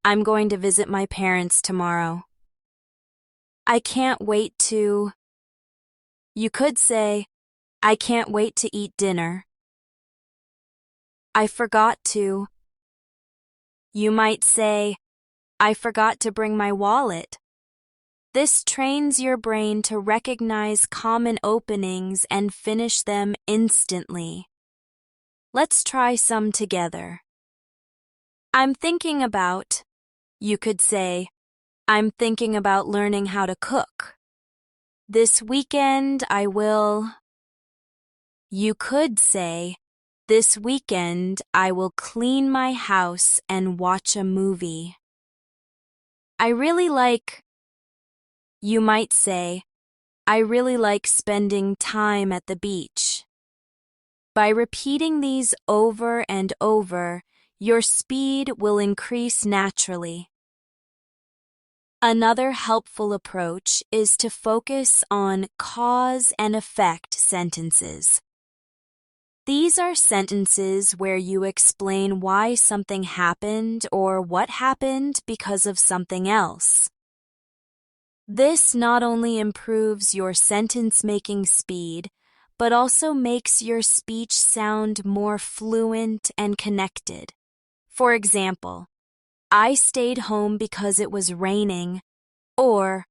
I'm going to visit my parents tomorrow. I can't wait to... You could say, I can't wait to eat dinner. I forgot to... You might say, I forgot to bring my wallet. This trains your brain to recognize common openings and finish them instantly. Let's try some together. I'm thinking about... You could say, I'm thinking about learning how to cook. This weekend I will... You could say, this weekend I will clean my house and watch a movie. I really like... You might say, I really like spending time at the beach. By repeating these over and over, your speed will increase naturally. Another helpful approach is to focus on cause and effect sentences. These are sentences where you explain why something happened or what happened because of something else. This not only improves your sentence-making speed, but also makes your speech sound more fluent and connected. For example, I stayed home because it was raining, or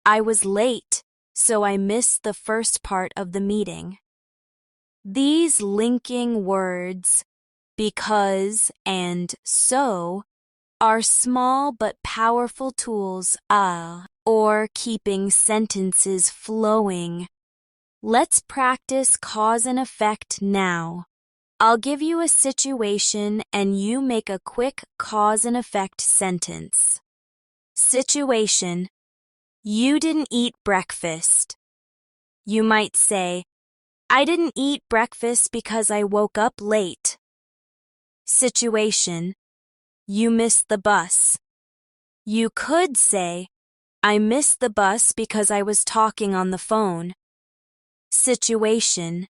I was late, so I missed the first part of the meeting. These linking words, because and so, are small but powerful tools or keeping sentences flowing. Let's practice cause and effect now. I'll give you a situation and you make a quick cause and effect sentence. Situation: you didn't eat breakfast. You might say, I didn't eat breakfast because I woke up late. Situation: you missed the bus. You could say, I missed the bus because I was talking on the phone. Situation: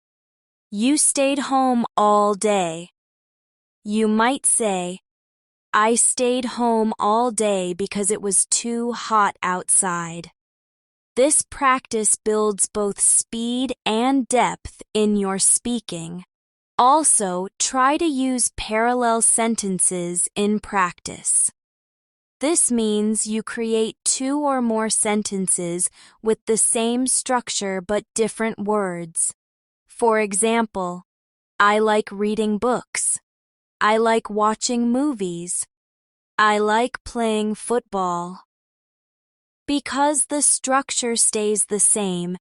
you stayed home all day. You might say, I stayed home all day because it was too hot outside. This practice builds both speed and depth in your speaking. Also, try to use parallel sentences in practice. This means you create 2 or more sentences with the same structure but different words. For example, I like reading books. I like watching movies. I like playing football. Because the structure stays the same,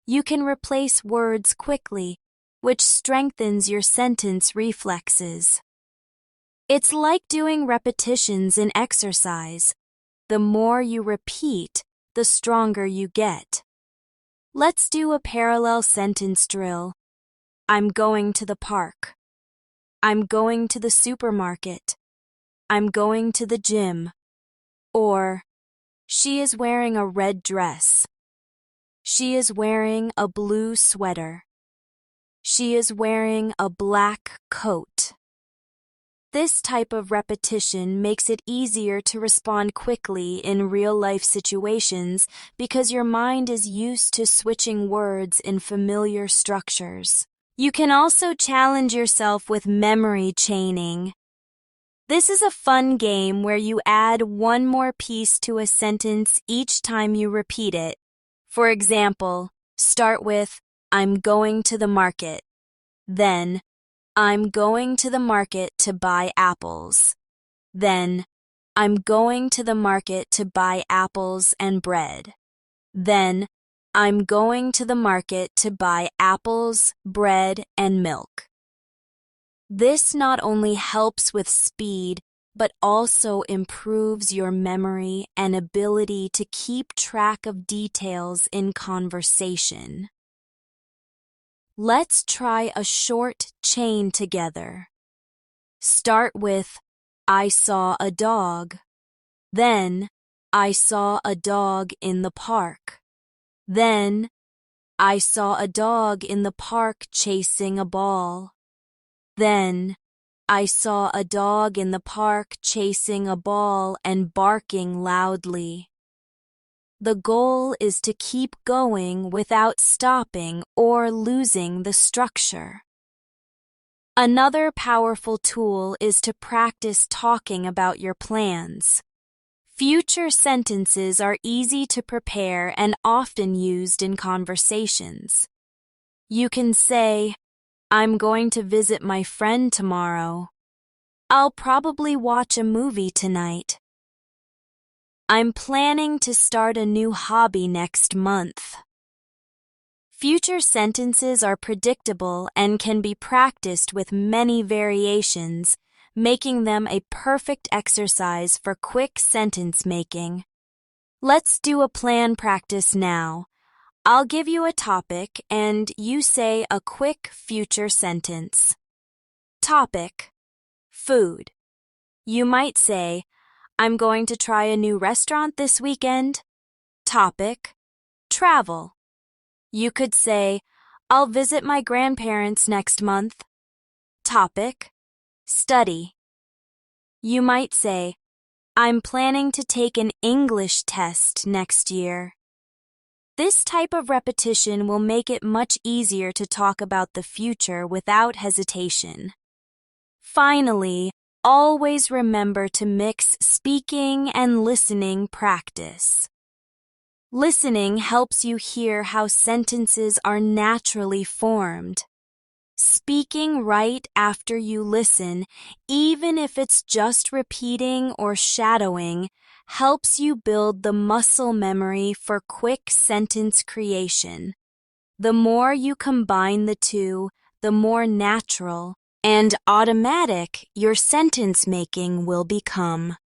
you can replace words quickly, which strengthens your sentence reflexes. It's like doing repetitions in exercise. The more you repeat, the stronger you get. Let's do a parallel sentence drill. I'm going to the park. I'm going to the supermarket. I'm going to the gym. Or, she is wearing a red dress. She is wearing a blue sweater. She is wearing a black coat. This type of repetition makes it easier to respond quickly in real-life situations because your mind is used to switching words in familiar structures. You can also challenge yourself with memory chaining. This is a fun game where you add one more piece to a sentence each time you repeat it. For example, start with, I'm going to the market. Then, I'm going to the market to buy apples. Then, I'm going to the market to buy apples and bread. Then, I'm going to the market to buy apples, bread, and milk. This not only helps with speed, but also improves your memory and ability to keep track of details in conversation. Let's try a short chain together. Start with, I saw a dog. Then, I saw a dog in the park. Then, I saw a dog in the park chasing a ball. Then, I saw a dog in the park chasing a ball and barking loudly. The goal is to keep going without stopping or losing the structure. Another powerful tool is to practice talking about your plans. Future sentences are easy to prepare and often used in conversations. You can say, I'm going to visit my friend tomorrow. I'll probably watch a movie tonight. I'm planning to start a new hobby next month. Future sentences are predictable and can be practiced with many variations, making them a perfect exercise for quick sentence making. Let's do a plan practice now. I'll give you a topic and you say a quick future sentence. Topic: food. You might say, I'm going to try a new restaurant this weekend. Topic: travel. You could say, I'll visit my grandparents next month. Topic: study. You might say, I'm planning to take an English test next year. This type of repetition will make it much easier to talk about the future without hesitation. Finally, always remember to mix speaking and listening practice. Listening helps you hear how sentences are naturally formed. Speaking right after you listen, even if it's just repeating or shadowing, helps you build the muscle memory for quick sentence creation. The more you combine the two, the more natural and automatic your sentence making will become.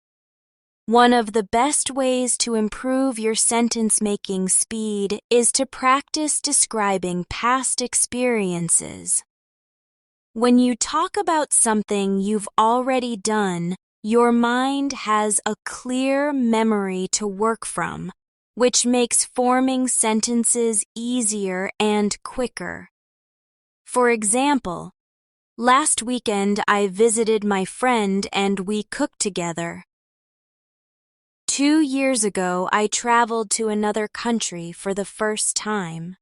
One of the best ways to improve your sentence-making speed is to practice describing past experiences. When you talk about something you've already done, your mind has a clear memory to work from, which makes forming sentences easier and quicker. For example, last weekend I visited my friend and we cooked together. 2 years ago, I traveled to another country for the first time.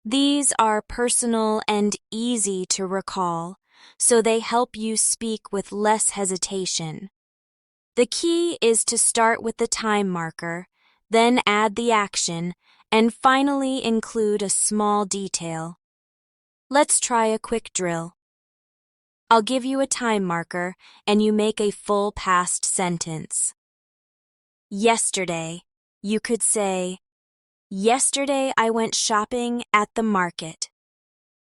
These are personal and easy to recall, so they help you speak with less hesitation. The key is to start with the time marker, then add the action, and finally include a small detail. Let's try a quick drill. I'll give you a time marker, and you make a full past sentence. Yesterday, you could say, yesterday I went shopping at the market.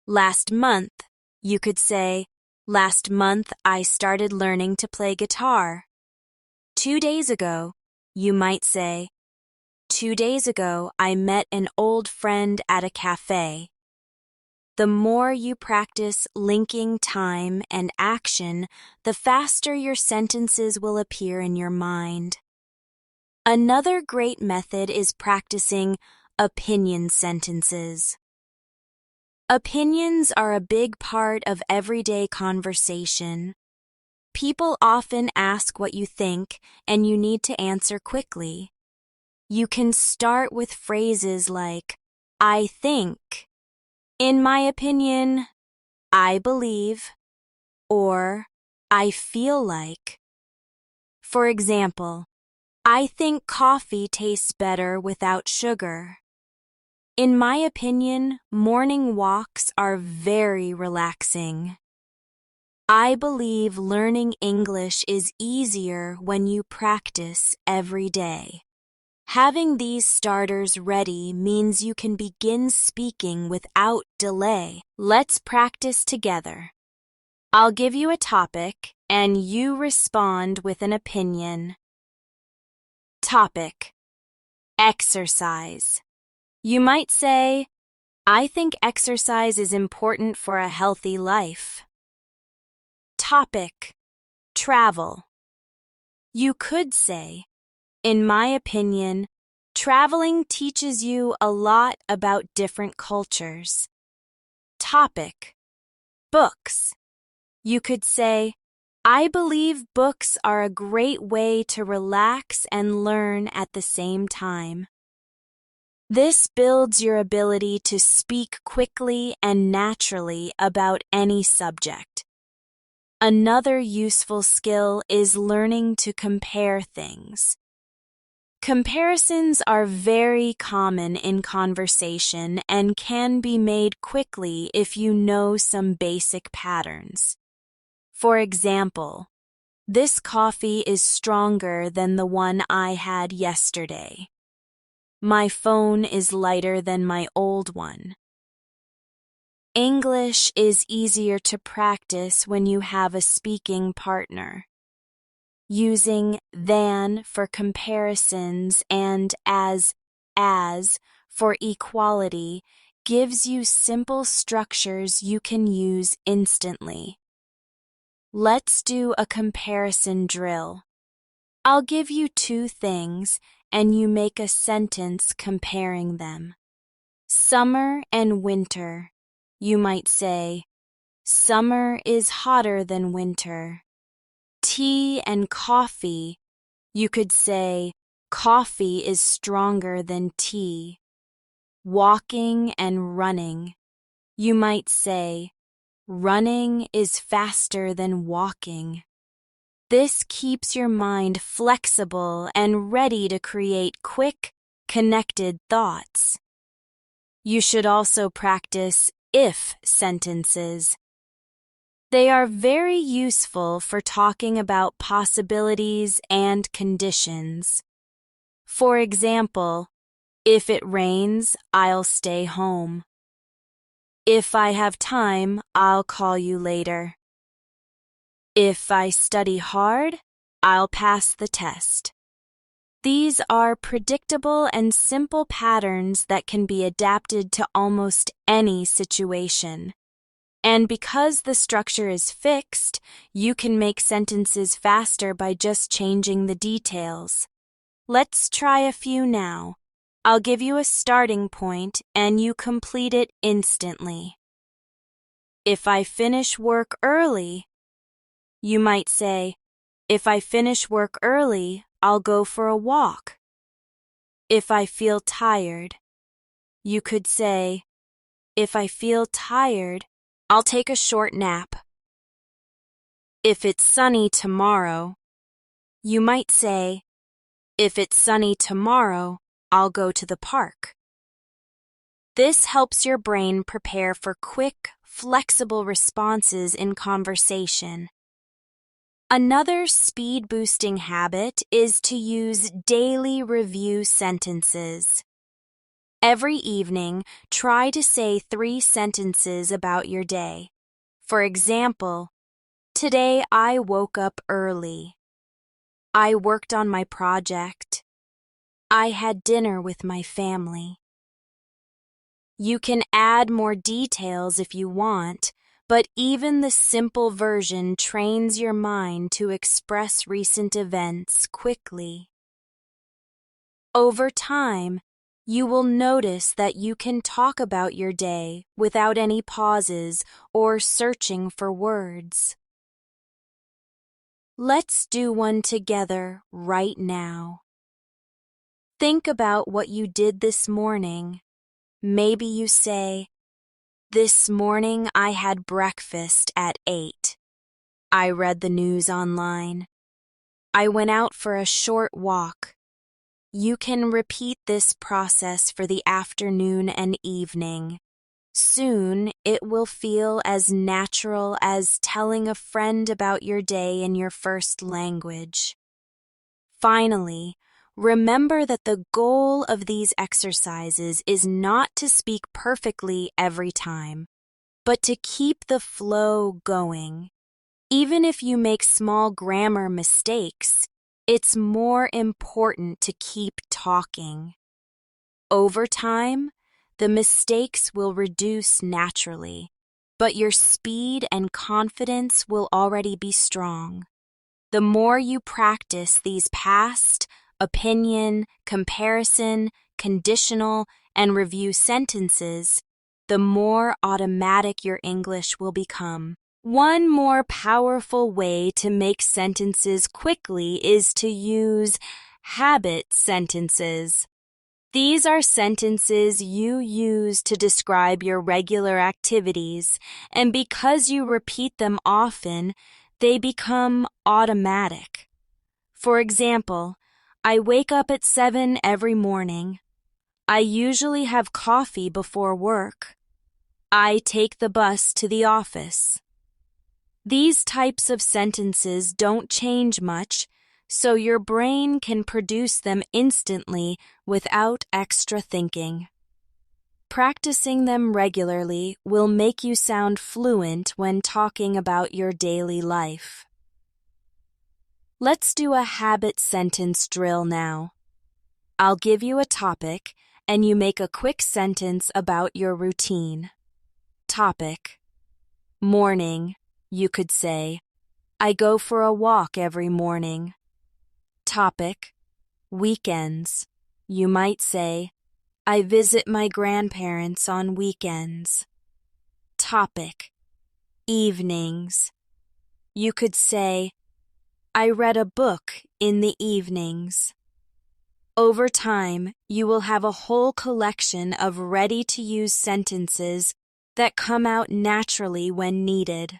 Last month, you could say, last month I started learning to play guitar. 2 days ago, you might say, 2 days ago I met an old friend at a cafe. The more you practice linking time and action, the faster your sentences will appear in your mind. Another great method is practicing opinion sentences. Opinions are a big part of everyday conversation. People often ask what you think, and you need to answer quickly. You can start with phrases like, I think, in my opinion, I believe, or I feel like. For example, I think coffee tastes better without sugar. In my opinion, morning walks are very relaxing. I believe learning English is easier when you practice every day. Having these starters ready means you can begin speaking without delay. Let's practice together. I'll give you a topic, and you respond with an opinion. Topic: exercise. You might say, I think exercise is important for a healthy life. Topic: travel. You could say, in my opinion, traveling teaches you a lot about different cultures. Topic: books. You could say, I believe books are a great way to relax and learn at the same time. This builds your ability to speak quickly and naturally about any subject. Another useful skill is learning to compare things. Comparisons are very common in conversation and can be made quickly if you know some basic patterns. For example, this coffee is stronger than the one I had yesterday. My phone is lighter than my old one. English is easier to practice when you have a speaking partner. Using than for comparisons and as for equality gives you simple structures you can use instantly. Let's do a comparison drill. I'll give you 2 things, and you make a sentence comparing them. Summer and winter. You might say, summer is hotter than winter. Tea and coffee. You could say, coffee is stronger than tea. walking and running. You might say, running is faster than walking. This keeps your mind flexible and ready to create quick, connected thoughts. You should also practice if sentences. They are very useful for talking about possibilities and conditions. For example, if it rains, I'll stay home. If I have time, I'll call you later. If I study hard, I'll pass the test. These are predictable and simple patterns that can be adapted to almost any situation. And because the structure is fixed, you can make sentences faster by just changing the details. Let's try a few now. I'll give you a starting point and you complete it instantly. If I finish work early, you might say, if I finish work early, I'll go for a walk. If I feel tired, you could say, if I feel tired, I'll take a short nap. If it's sunny tomorrow, you might say, if it's sunny tomorrow, I'll go to the park. This helps your brain prepare for quick, flexible responses in conversation. Another speed-boosting habit is to use daily review sentences. Every evening, try to say 3 sentences about your day. For example, today I woke up early. I worked on my project. I had dinner with my family. You can add more details if you want, but even the simple version trains your mind to express recent events quickly. Over time, you will notice that you can talk about your day without any pauses or searching for words. Let's do one together right now. Think about what you did this morning. Maybe you say, this morning I had breakfast at 8. I read the news online. I went out for a short walk. You can repeat this process for the afternoon and evening. Soon, it will feel as natural as telling a friend about your day in your first language. Finally, remember that the goal of these exercises is not to speak perfectly every time, but to keep the flow going. Even if you make small grammar mistakes, it's more important to keep talking. Over time, the mistakes will reduce naturally, but your speed and confidence will already be strong. The more you practice these past, opinion, comparison, conditional, and review sentences, the more automatic your English will become. One more powerful way to make sentences quickly is to use habit sentences. These are sentences you use to describe your regular activities, and because you repeat them often, they become automatic. For example, I wake up at 7 every morning. I usually have coffee before work. I take the bus to the office. These types of sentences don't change much, so your brain can produce them instantly without extra thinking. Practicing them regularly will make you sound fluent when talking about your daily life. Let's do a habit sentence drill now. I'll give you a topic, and you make a quick sentence about your routine. Topic: morning. You could say, I go for a walk every morning. Topic: weekends. You might say, I visit my grandparents on weekends. Topic: evenings. You could say, I read a book in the evenings. Over time, you will have a whole collection of ready-to-use sentences that come out naturally when needed.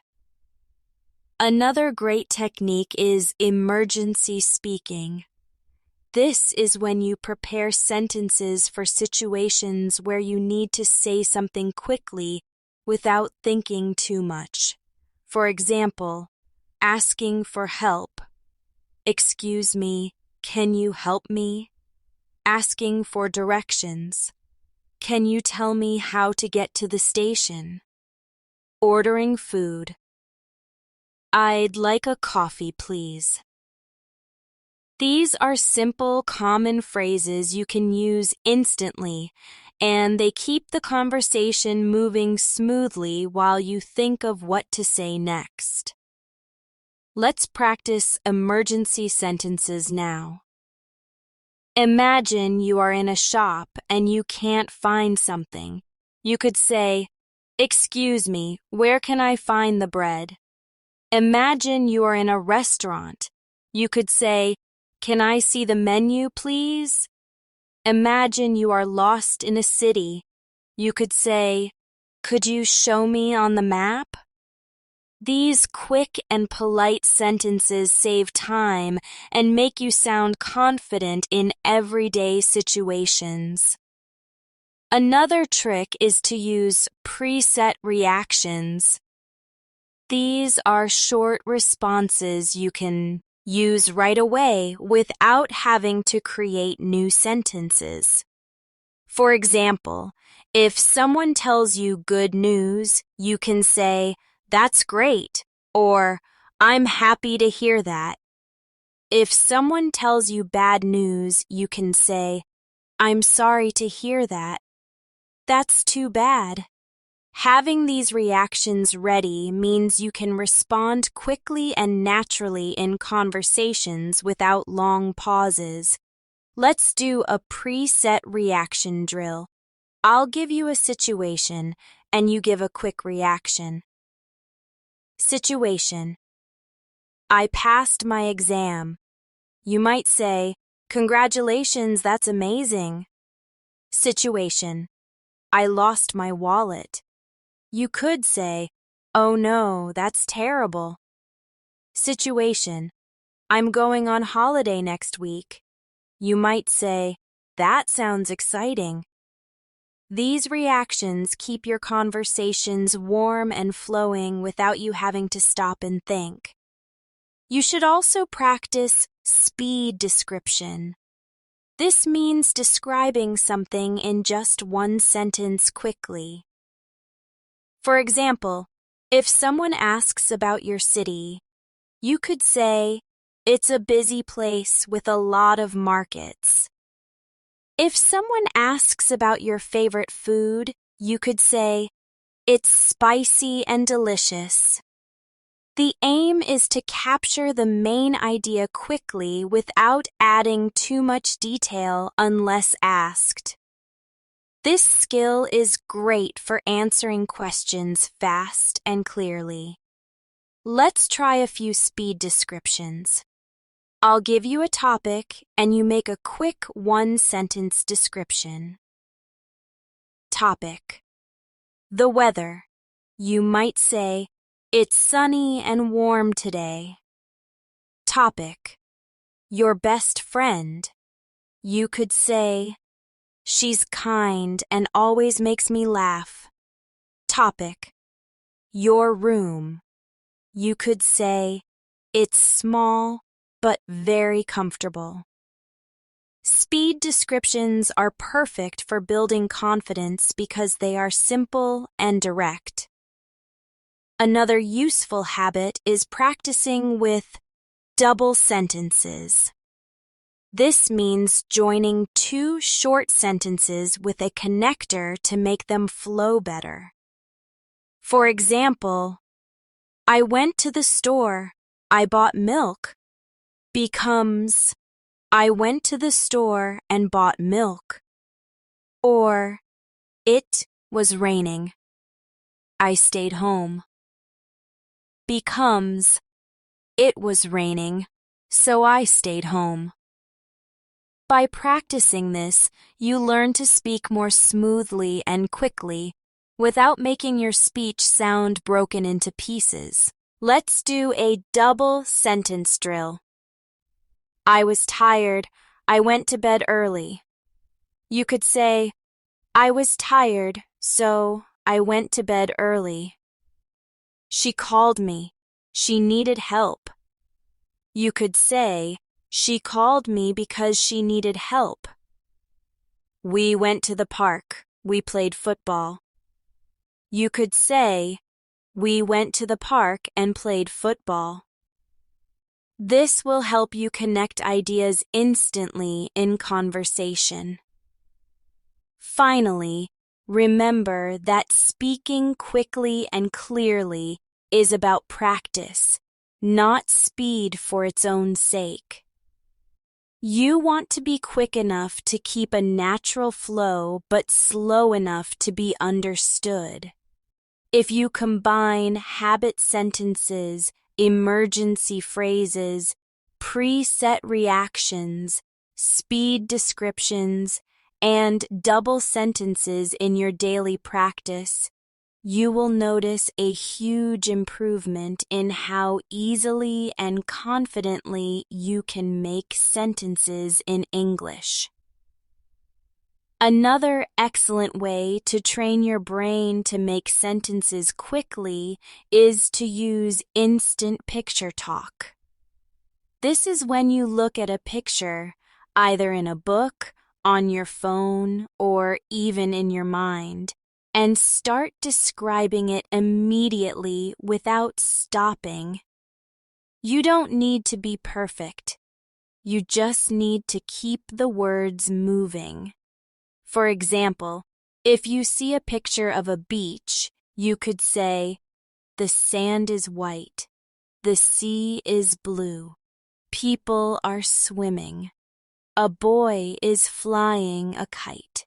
Another great technique is emergency speaking. This is when you prepare sentences for situations where you need to say something quickly without thinking too much. For example, asking for help. Excuse me, can you help me? Asking for directions. Can you tell me how to get to the station? Ordering food. I'd like a coffee, please. These are simple, common phrases you can use instantly, and they keep the conversation moving smoothly while you think of what to say next. Let's practice emergency sentences now. Imagine you are in a shop and you can't find something. You could say, "Excuse me, where can I find the bread?" Imagine you are in a restaurant. You could say, "Can I see the menu, please?" Imagine you are lost in a city. You could say, "Could you show me on the map?" These quick and polite sentences save time and make you sound confident in everyday situations. Another trick is to use preset reactions. These are short responses you can use right away without having to create new sentences. For example, if someone tells you good news, you can say, "That's great," or "I'm happy to hear that." If someone tells you bad news, you can say, "I'm sorry to hear that. That's too bad." Having these reactions ready means you can respond quickly and naturally in conversations without long pauses. Let's do a preset reaction drill. I'll give you a situation, and you give a quick reaction. Situation: I passed my exam. You might say, "Congratulations, that's amazing." Situation: I lost my wallet. You could say, "Oh no, that's terrible." Situation: I'm going on holiday next week. You might say, "That sounds exciting." These reactions keep your conversations warm and flowing without you having to stop and think. You should also practice speed description. This means describing something in just one sentence quickly. For example, if someone asks about your city, you could say, "It's a busy place with a lot of markets." If someone asks about your favorite food, you could say, "It's spicy and delicious." The aim is to capture the main idea quickly without adding too much detail unless asked. This skill is great for answering questions fast and clearly. Let's try a few speed descriptions. I'll give you a topic and you make a quick one-sentence description. Topic: the weather. You might say, "It's sunny and warm today." Topic: your best friend. You could say, "She's kind and always makes me laugh." Topic: your room. You could say, "It's small but very comfortable." Speed descriptions are perfect for building confidence because they are simple and direct. Another useful habit is practicing with double sentences. This means joining two short sentences with a connector to make them flow better. For example, I went to the store, I bought milk, becomes, I went to the store and bought milk. Or, it was raining, I stayed home. Becomes, it was raining, so I stayed home. By practicing this, you learn to speak more smoothly and quickly without making your speech sound broken into pieces. Let's do a double sentence drill. I was tired. I went to bed early. You could say, I was tired, so I went to bed early. She called me. She needed help. You could say, she called me because she needed help. We went to the park. We played football. You could say, we went to the park and played football. This will help you connect ideas instantly in conversation. Finally, remember that speaking quickly and clearly is about practice, not speed for its own sake. You want to be quick enough to keep a natural flow but slow enough to be understood. If you combine habit sentences, emergency phrases, preset reactions, speed descriptions, and double sentences in your daily practice, you will notice a huge improvement in how easily and confidently you can make sentences in English. Another excellent way to train your brain to make sentences quickly is to use instant picture talk. This is when you look at a picture, either in a book, on your phone, or even in your mind, and start describing it immediately without stopping. You don't need to be perfect. You just need to keep the words moving. For example, if you see a picture of a beach, you could say, the sand is white, the sea is blue, people are swimming, a boy is flying a kite.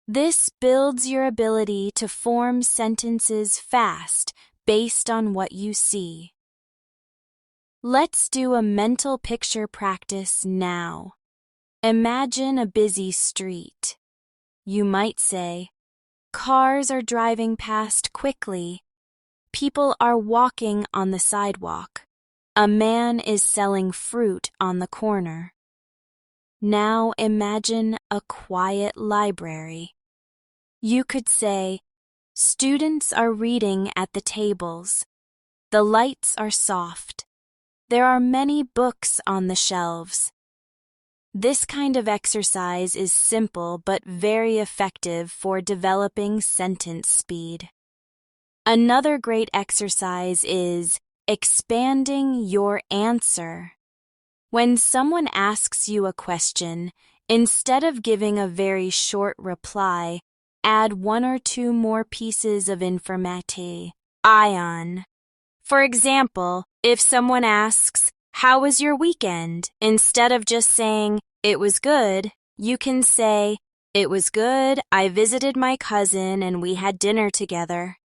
This builds your ability to form sentences fast based on what you see. Let's do a mental picture practice now. Imagine a busy street. You might say, cars are driving past quickly. People are walking on the sidewalk. A man is selling fruit on the corner. Now imagine a quiet library. You could say, students are reading at the tables. The lights are soft. There are many books on the shelves. This kind of exercise is simple but very effective for developing sentence speed. Another great exercise is expanding your answer. When someone asks you a question, instead of giving a very short reply, add one or two more pieces of information. For example, if someone asks, how was your weekend? Instead of just saying, it was good, you can say, it was good, I visited my cousin and we had dinner together.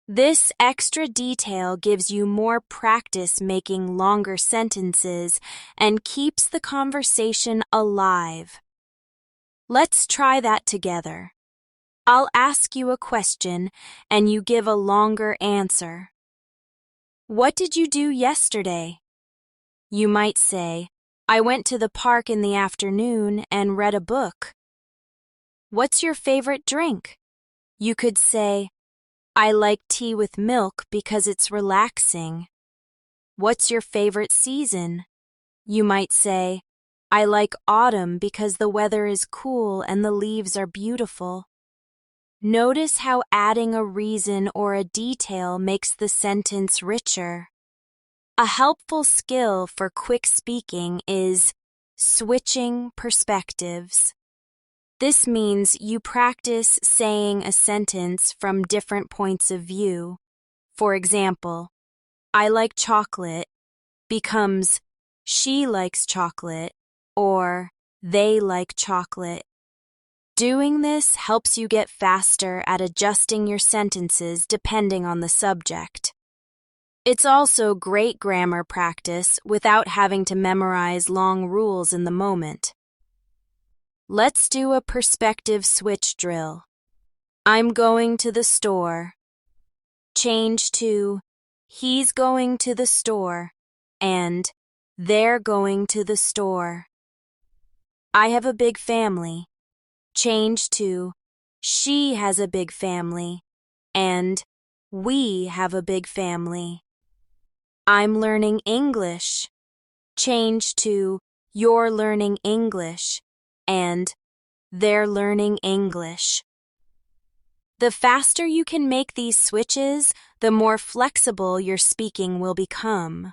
This extra detail gives you more practice making longer sentences and keeps the conversation alive. Let's try that together. I'll ask you a question and you give a longer answer. What did you do yesterday? You might say, I went to the park in the afternoon and read a book. What's your favorite drink? You could say, I like tea with milk because it's relaxing. What's your favorite season? You might say, I like autumn because the weather is cool and the leaves are beautiful. Notice how adding a reason or a detail makes the sentence richer. A helpful skill for quick speaking is switching perspectives. This means you practice saying a sentence from different points of view. For example, I like chocolate becomes she likes chocolate or they like chocolate. Doing this helps you get faster at adjusting your sentences depending on the subject. It's also great grammar practice without having to memorize long rules in the moment. Let's do a perspective switch drill. I'm going to the store. Change to he's going to the store and they're going to the store. I have a big family. Change to she has a big family and we have a big family. I'm learning English. Change to you're learning English and they're learning English. The faster you can make these switches, the more flexible your speaking will become.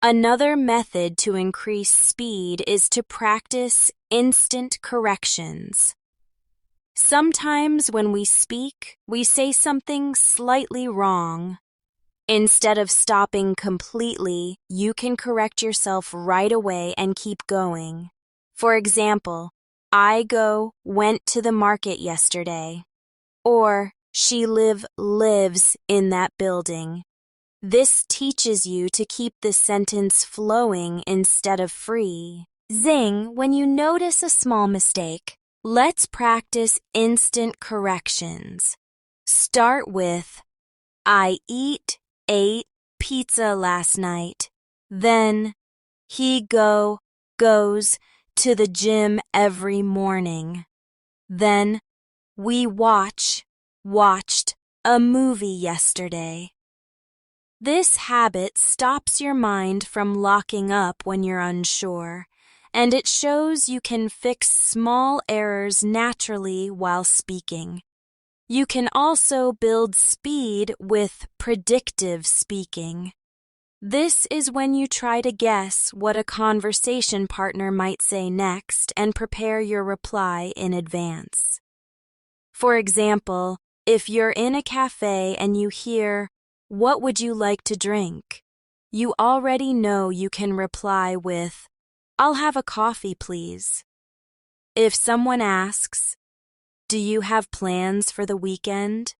Another method to increase speed is to practice instant corrections. Sometimes when we speak, we say something slightly wrong. Instead of stopping completely, you can correct yourself right away and keep going. For example, went to the market yesterday. Or, she lives in that building. This teaches you to keep the sentence flowing instead of free. Zing when you notice a small mistake. Let's practice instant corrections. Start with, I ate pizza last night. Then, he goes to the gym every morning. Then, we watched a movie yesterday. This habit stops your mind from locking up when you're unsure, and it shows you can fix small errors naturally while speaking. You can also build speed with predictive speaking. This is when you try to guess what a conversation partner might say next and prepare your reply in advance. For example, if you're in a cafe and you hear, "What would you like to drink?" you already know you can reply with, "I'll have a coffee, please." If someone asks, "Do you have plans for the weekend?"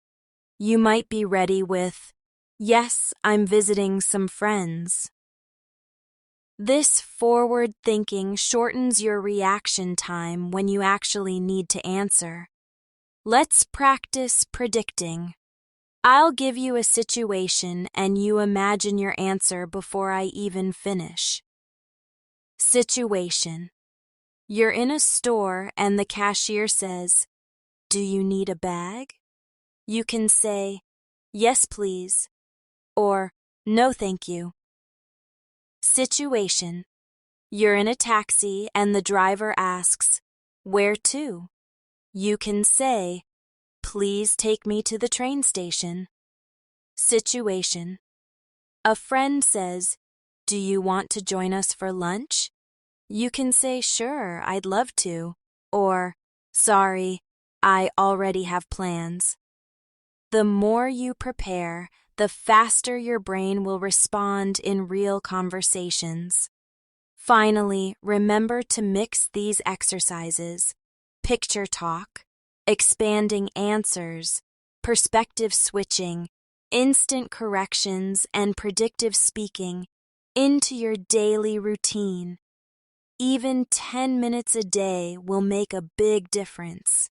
you might be ready with, "Yes, I'm visiting some friends." This forward thinking shortens your reaction time when you actually need to answer. Let's practice predicting. I'll give you a situation and you imagine your answer before I even finish. Situation. You're in a store and the cashier says, "Do you need a bag?" You can say, "Yes, please," or "No, thank you." Situation. You're in a taxi and the driver asks, "Where to?" You can say, "Please take me to the train station." Situation. A friend says, "Do you want to join us for lunch?" You can say, "Sure, I'd love to," or "Sorry, I already have plans." The more you prepare, the faster your brain will respond in real conversations. Finally, remember to mix these exercises: picture talk, expanding answers, perspective switching, instant corrections, and predictive speaking into your daily routine. Even 10 minutes a day will make a big difference.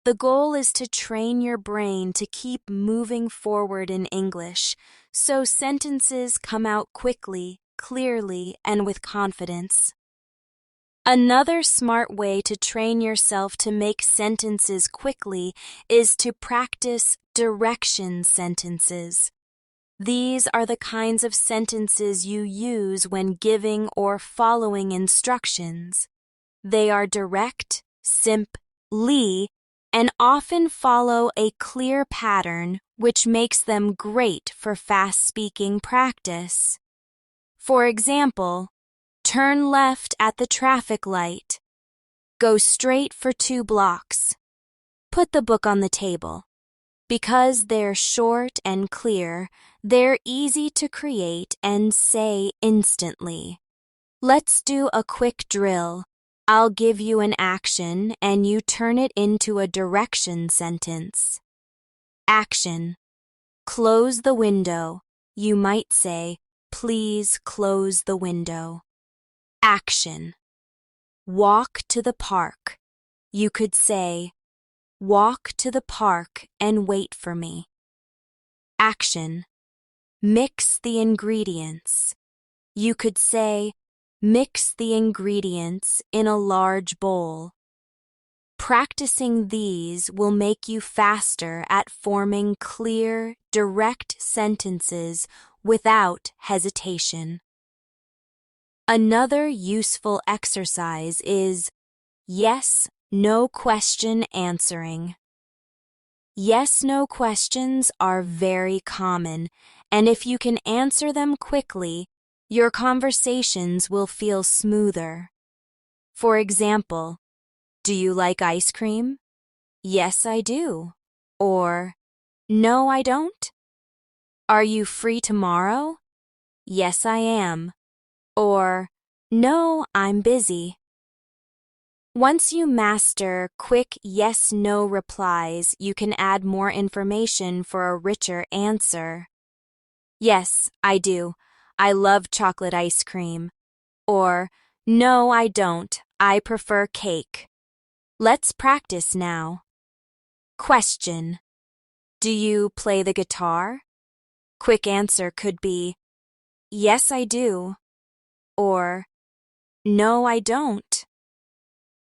The goal is to train your brain to keep moving forward in English, so sentences come out quickly, clearly, and with confidence. Another smart way to train yourself to make sentences quickly is to practice direction sentences. These are the kinds of sentences you use when giving or following instructions. They are direct, simply, and often follow a clear pattern, which makes them great for fast-speaking practice. For example, turn left at the traffic light. Go straight for 2 blocks. Put the book on the table. Because they're short and clear, they're easy to create and say instantly. Let's do a quick drill. I'll give you an action and you turn it into a direction sentence. Action. Close the window. You might say, "Please close the window." Action. walk to the park. You could say, walk to the park and wait for me. Action. Mix the ingredients. You could say, mix the ingredients in a large bowl. Practicing these will make you faster at forming clear, direct sentences without hesitation. Another useful exercise is yes, no question answering. Yes-no questions are very common, and if you can answer them quickly, your conversations will feel smoother. For example, do you like ice cream? Yes, I do. Or, no, I don't. Are you free tomorrow? Yes, I am. Or, no, I'm busy. Once you master quick yes-no replies, you can add more information for a richer answer. Yes, I do. I love chocolate ice cream. Or, no, I don't. I prefer cake. Let's practice now. Question. Do you play the guitar? Quick answer could be, yes, I do. Or, no, I don't.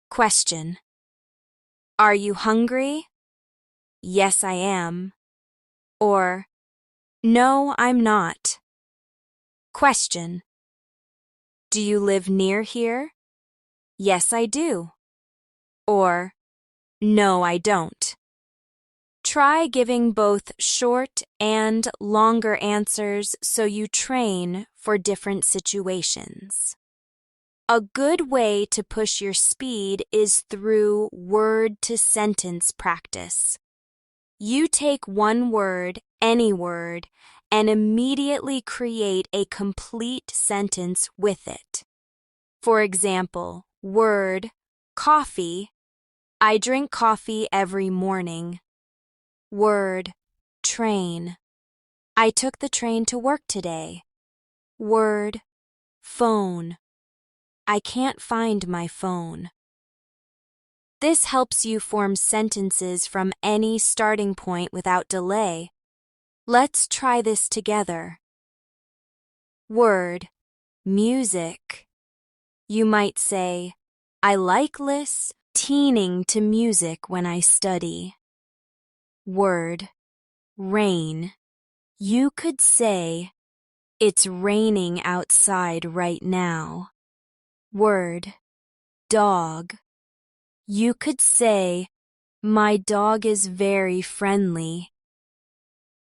Question. Are you hungry? Yes, I am. Or, no, I'm not. Question. Do you live near here? Yes, I do. Or, no, I don't. Try giving both short and longer answers so you train for different situations. A good way to push your speed is through word-to-sentence practice. You take one word, any word, and immediately create a complete sentence with it. For example, word, coffee. I drink coffee every morning. Word, train. I took the train to work today. Word, phone. I can't find my phone. This helps you form sentences from any starting point without delay. Let's try this together. Word, music. You might say, I like listening to music when I study. Word, rain. You could say, it's raining outside right now. Word, dog. You could say, my dog is very friendly.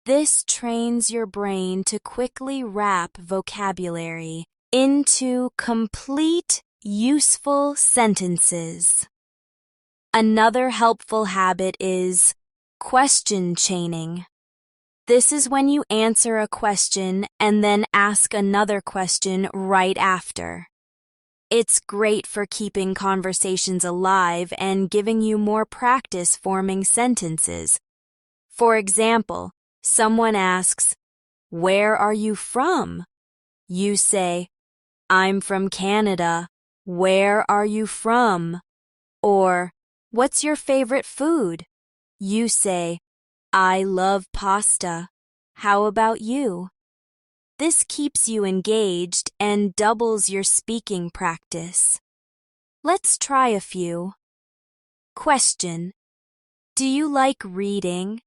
This trains your brain to quickly wrap vocabulary into complete, useful sentences. Another helpful habit is question chaining. This is when you answer a question and then ask another question right after. It's great for keeping conversations alive and giving you more practice forming sentences. For example, someone asks, where are you from? You say, I'm from Canada. Where are you from? Or, what's your favorite food? You say, I love pasta. How about you? This keeps you engaged and doubles your speaking practice. Let's try a few. Question. Do you like reading?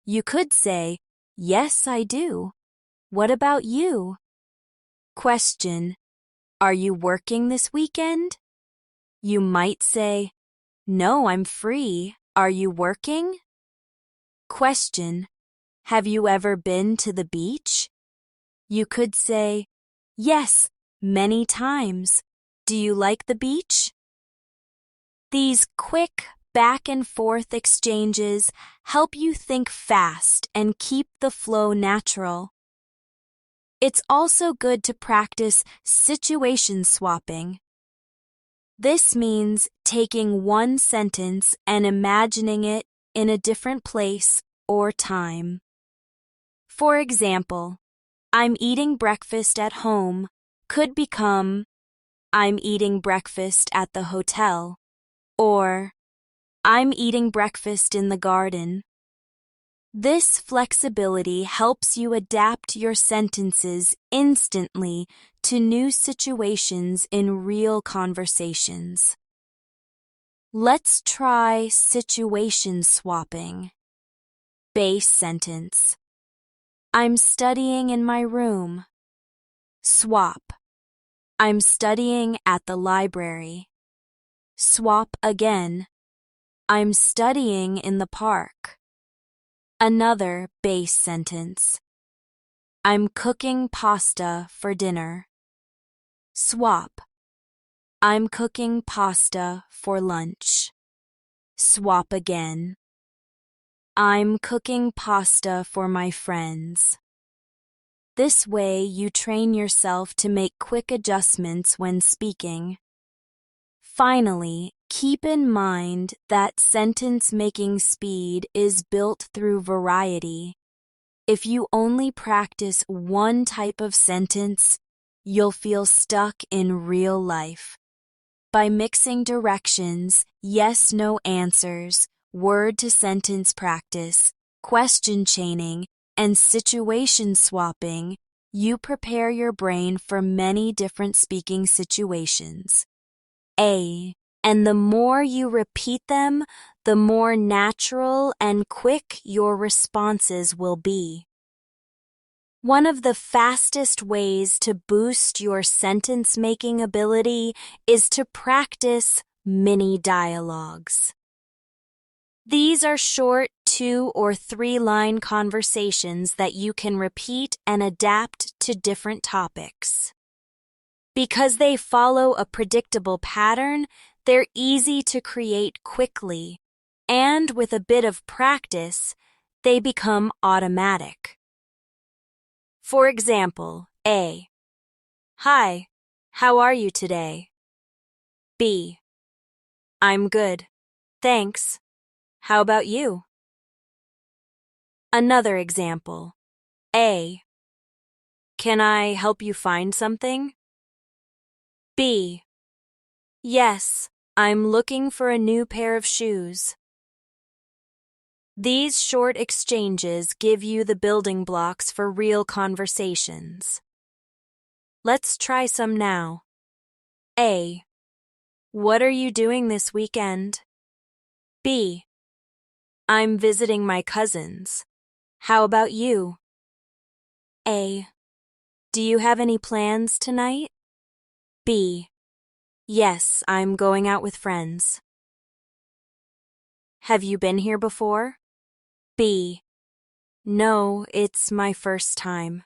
You could say, yes, I do. What about you? Question. Are you working this weekend? You might say, no, I'm free. Are you working? Question. Have you ever been to the beach? You could say, yes, many times. Do you like the beach? These quick back and forth exchanges help you think fast and keep the flow natural. It's also good to practice situation swapping. This means taking one sentence and imagining it in a different place or time. For example, I'm eating breakfast at home could become, I'm eating breakfast at the hotel, or I'm eating breakfast in the garden. This flexibility helps you adapt your sentences instantly to new situations in real conversations. Let's try situation swapping. Base sentence. I'm studying in my room. Swap. I'm studying at the library. Swap again. I'm studying in the park. Another base sentence. I'm cooking pasta for dinner. Swap. I'm cooking pasta for lunch. Swap again. I'm cooking pasta for my friends. This way you train yourself to make quick adjustments when speaking. Finally, keep in mind that sentence-making speed is built through variety. If you only practice one type of sentence, you'll feel stuck in real life. By mixing directions, yes-no answers, word-to-sentence practice, question chaining, and situation swapping, you prepare your brain for many different speaking situations. And the more you repeat them, the more natural and quick your responses will be. One of the fastest ways to boost your sentence-making ability is to practice mini dialogues. These are short 2- or 3-line conversations that you can repeat and adapt to different topics. Because they follow a predictable pattern, they're easy to create quickly, and with a bit of practice, they become automatic. For example, A. Hi, how are you today? B. I'm good, thanks. How about you? Another example. A. Can I help you find something? B. Yes, I'm looking for a new pair of shoes. These short exchanges give you the building blocks for real conversations. Let's try some now. A. What are you doing this weekend? B. I'm visiting my cousins. How about you? A. Do you have any plans tonight? B. Yes, I'm going out with friends. Have you been here before? B. No, it's my first time.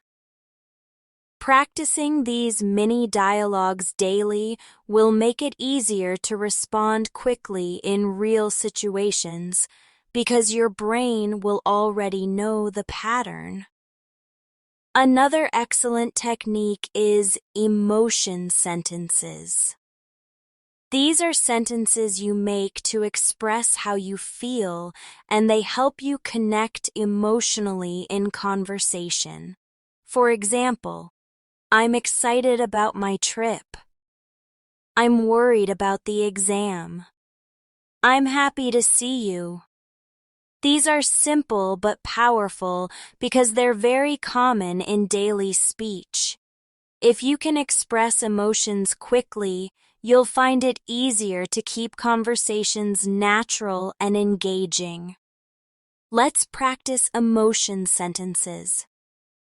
Practicing these mini dialogues daily will make it easier to respond quickly in real situations because your brain will already know the pattern. Another excellent technique is emotion sentences. These are sentences you make to express how you feel, and they help you connect emotionally in conversation. For example, I'm excited about my trip. I'm worried about the exam. I'm happy to see you. These are simple but powerful because they're very common in daily speech. If you can express emotions quickly, you'll find it easier to keep conversations natural and engaging. Let's practice emotion sentences.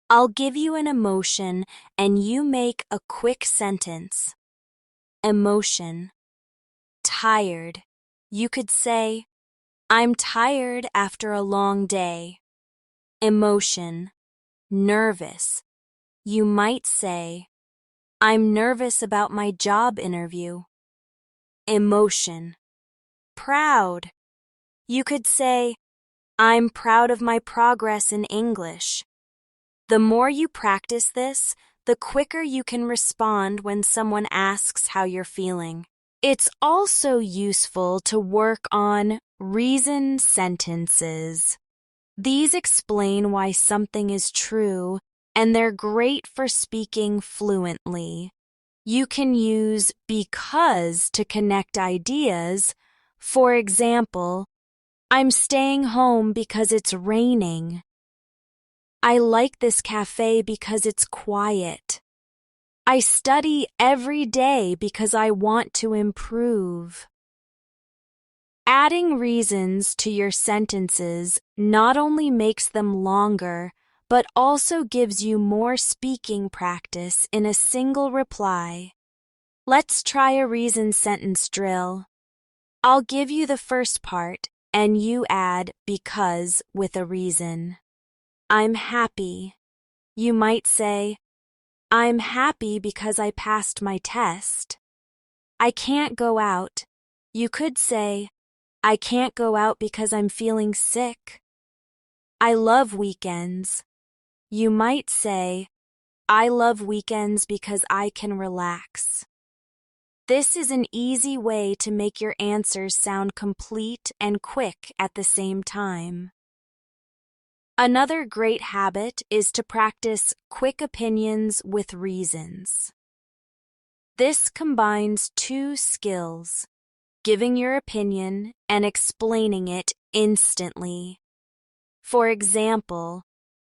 I'll give you an emotion and you make a quick sentence. Emotion. Tired. You could say, I'm tired after a long day. Emotion. Nervous. You might say, I'm nervous about my job interview. Emotion. Proud. You could say, I'm proud of my progress in English. The more you practice this, the quicker you can respond when someone asks how you're feeling. It's also useful to work on reason sentences. These explain why something is true, and they're great for speaking fluently. You can use because to connect ideas. For example, I'm staying home because it's raining. I like this cafe because it's quiet. I study every day because I want to improve. Adding reasons to your sentences not only makes them longer, but also gives you more speaking practice in a single reply. Let's try a reason sentence drill. I'll give you the first part, and you add because with a reason. I'm happy. You might say, I'm happy because I passed my test. I can't go out. You could say, I can't go out because I'm feeling sick. I love weekends. You might say, I love weekends because I can relax. This is an easy way to make your answers sound complete and quick at the same time. Another great habit is to practice quick opinions with reasons. This combines two skills, giving your opinion and explaining it instantly. For example,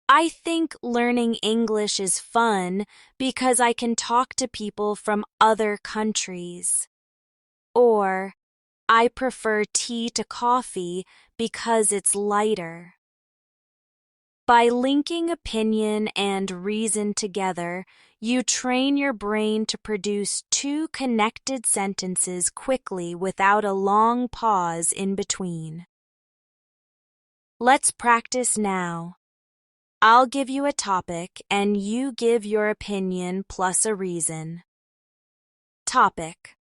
I think learning English is fun because I can talk to people from other countries. Or, I prefer tea to coffee because it's lighter. By linking opinion and reason together, you train your brain to produce two connected sentences quickly without a long pause in between. Let's practice now. I'll give you a topic and you give your opinion plus a reason. Topic: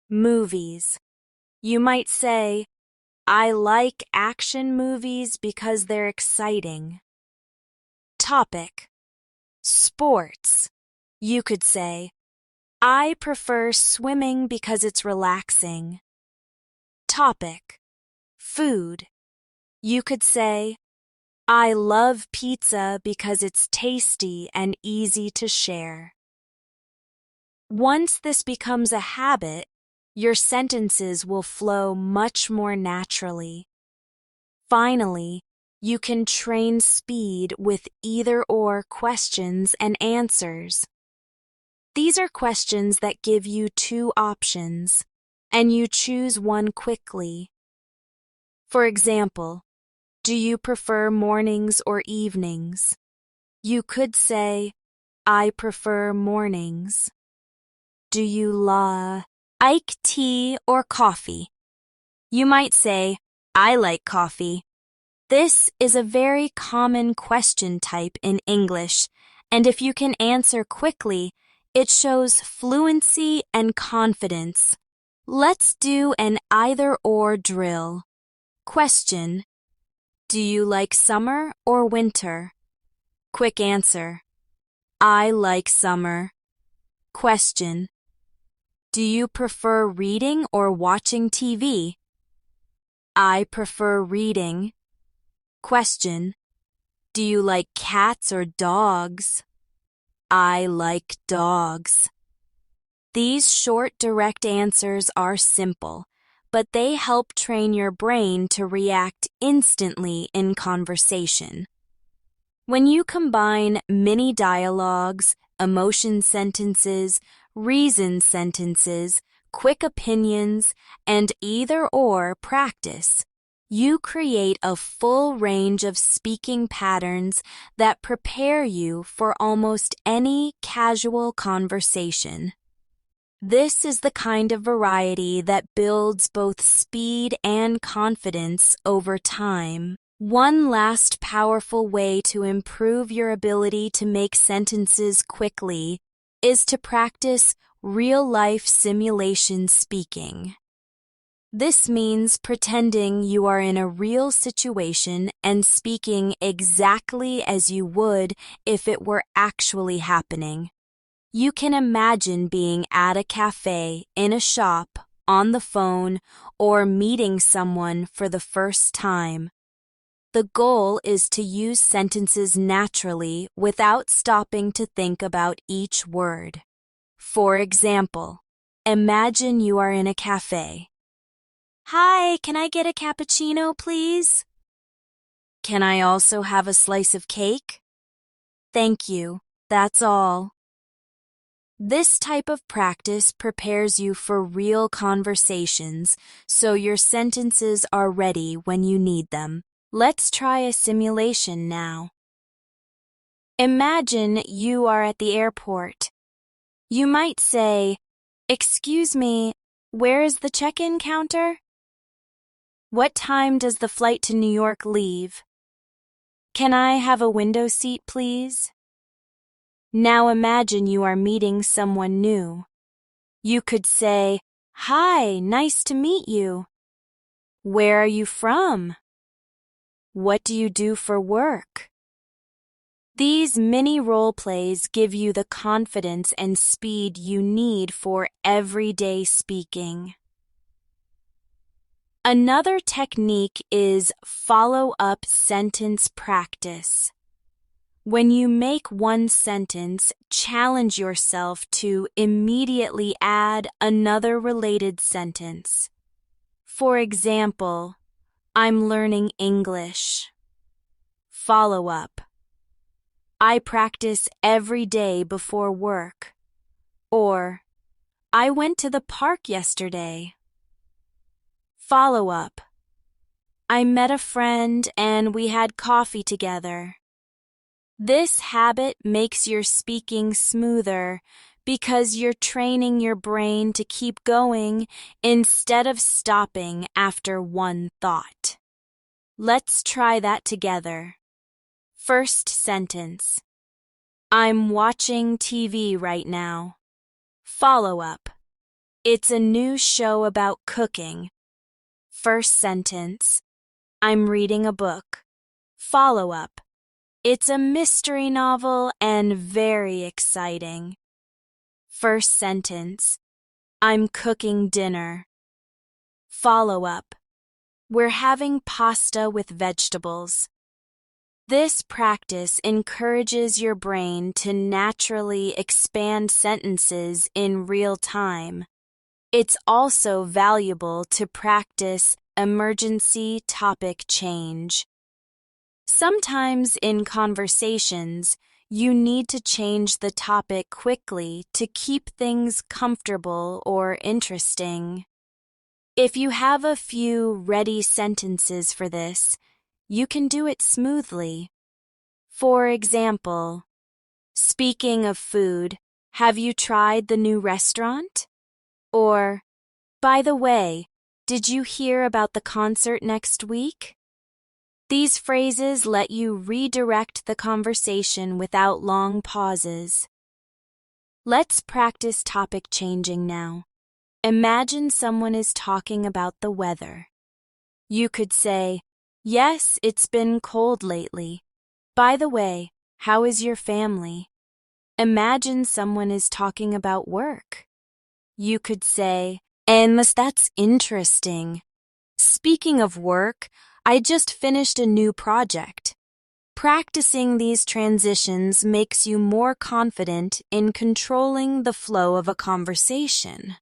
movies. You might say, I like action movies because they're exciting. Topic: sports. You could say, I prefer swimming because it's relaxing. Topic: food. You could say, I love pizza because it's tasty and easy to share. Once this becomes a habit, your sentences will flow much more naturally. Finally, you can train speed with either-or questions and answers. These are questions that give you two options, and you choose one quickly. For example, do you prefer mornings or evenings? You could say, I prefer mornings. Do you like tea or coffee? You might say, I like coffee. This is a very common question type in English, and if you can answer quickly, it shows fluency and confidence. Let's do an either-or drill. Question: do you like summer or winter? Quick answer: I like summer. Question: do you prefer reading or watching TV? I prefer reading. Question: do you like cats or dogs? I like dogs. These short, direct answers are simple, but they help train your brain to react instantly in conversation. When you combine mini dialogues, emotion sentences, reason sentences, quick opinions, and either-or practice, you create a full range of speaking patterns that prepare you for almost any casual conversation. This is the kind of variety that builds both speed and confidence over time. One last powerful way to improve your ability to make sentences quickly is to practice real-life simulation speaking. This means pretending you are in a real situation and speaking exactly as you would if it were actually happening. You can imagine being at a cafe, in a shop, on the phone, or meeting someone for the first time. The goal is to use sentences naturally without stopping to think about each word. For example, imagine you are in a cafe. Hi, can I get a cappuccino, please? Can I also have a slice of cake? Thank you, that's all. This type of practice prepares you for real conversations, so your sentences are ready when you need them. Let's try a simulation now. Imagine you are at the airport. You might say, "Excuse me, where is the check-in counter? What time does the flight to New York leave? Can I have a window seat, please?" Now imagine you are meeting someone new. You could say, "Hi, nice to meet you. Where are you from? What do you do for work?" These mini role plays give you the confidence and speed you need for everyday speaking. Another technique is follow-up sentence practice. When you make one sentence, challenge yourself to immediately add another related sentence. For example, "I'm learning English." Follow-up: "I practice every day before work." Or, "I went to the park yesterday." Follow-up: "I met a friend and we had coffee together." This habit makes your speaking smoother because you're training your brain to keep going instead of stopping after one thought. Let's try that together. First sentence: "I'm watching TV right now." Follow-up: "It's a new show about cooking." First sentence: "I'm reading a book." Follow-up: "It's a mystery novel and very exciting." First sentence: "I'm cooking dinner." Follow-up: "We're having pasta with vegetables." This practice encourages your brain to naturally expand sentences in real time. It's also valuable to practice emergency topic change. Sometimes in conversations, you need to change the topic quickly to keep things comfortable or interesting. If you have a few ready sentences for this, you can do it smoothly. For example, "Speaking of food, have you tried the new restaurant?" Or, "By the way, did you hear about the concert next week?" These phrases let you redirect the conversation without long pauses. Let's practice topic changing now. Imagine someone is talking about the weather. You could say, "Yes, it's been cold lately. By the way, how is your family?" Imagine someone is talking about work. You could say, "And that's interesting. Speaking of work, I just finished a new project." Practicing these transitions makes you more confident in controlling the flow of a conversation.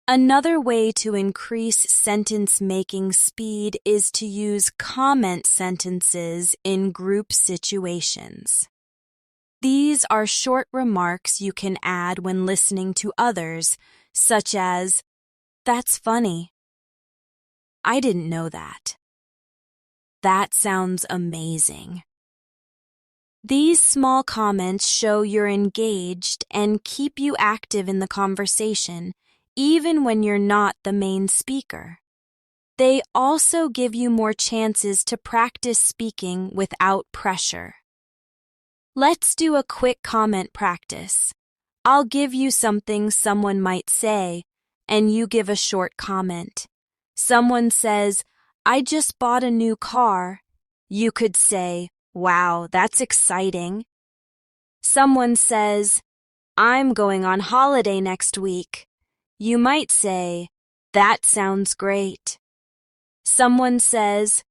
Another way to increase sentence-making speed is to use comment sentences in group situations. These are short remarks you can add when listening to others, such as, "That's funny. I didn't know that. That sounds amazing." These small comments show you're engaged and keep you active in the conversation, even when you're not the main speaker. They also give you more chances to practice speaking without pressure. Let's do a quick comment practice. I'll give you something someone might say, and you give a short comment. Someone says, "I just bought a new car." You could say, "Wow, that's exciting." Someone says, "I'm going on holiday next week." You might say, "That sounds great." Someone says,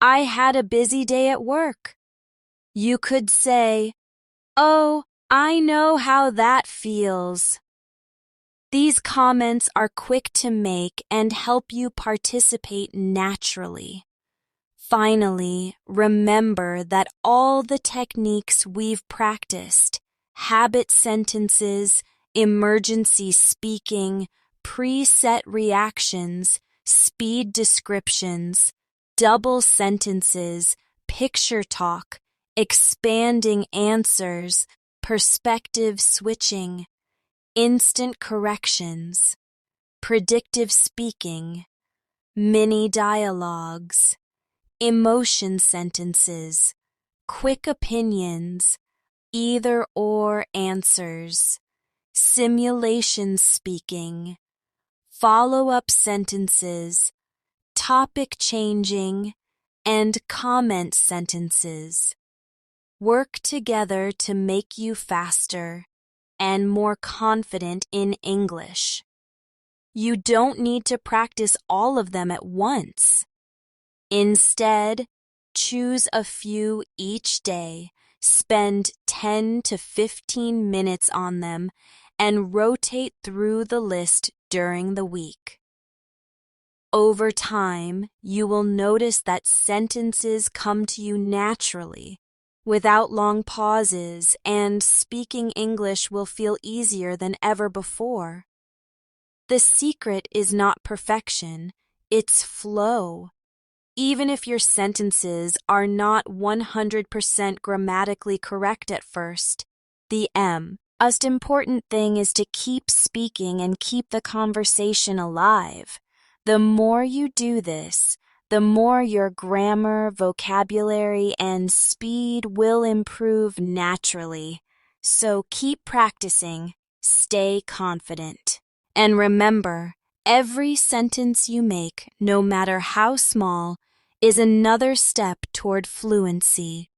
"I had a busy day at work." You could say, "Oh, I know how that feels. These comments are quick to make and help you participate naturally. Finally, remember that all the techniques we've practiced, habit sentences, emergency speaking, preset reactions, speed descriptions, double sentences, picture talk, expanding answers, perspective switching, instant corrections, predictive speaking, mini dialogues, emotion sentences, quick opinions, either or answers, simulation speaking, follow-up sentences, topic changing, and comment sentences work together to make you faster and more confident in English. You don't need to practice all of them at once. Instead, choose a few each day, spend 10 to 15 minutes on them, and rotate through the list during the week. Over time, you will notice that sentences come to you naturally, without long pauses, and speaking English will feel easier than ever before. The secret is not perfection, it's flow. Even if your sentences are not 100% grammatically correct at first, the most important thing is to keep speaking and keep the conversation alive. The more you do this, the more your grammar, vocabulary, and speed will improve naturally. So keep practicing, stay confident. And remember, every sentence you make, no matter how small, is another step toward fluency.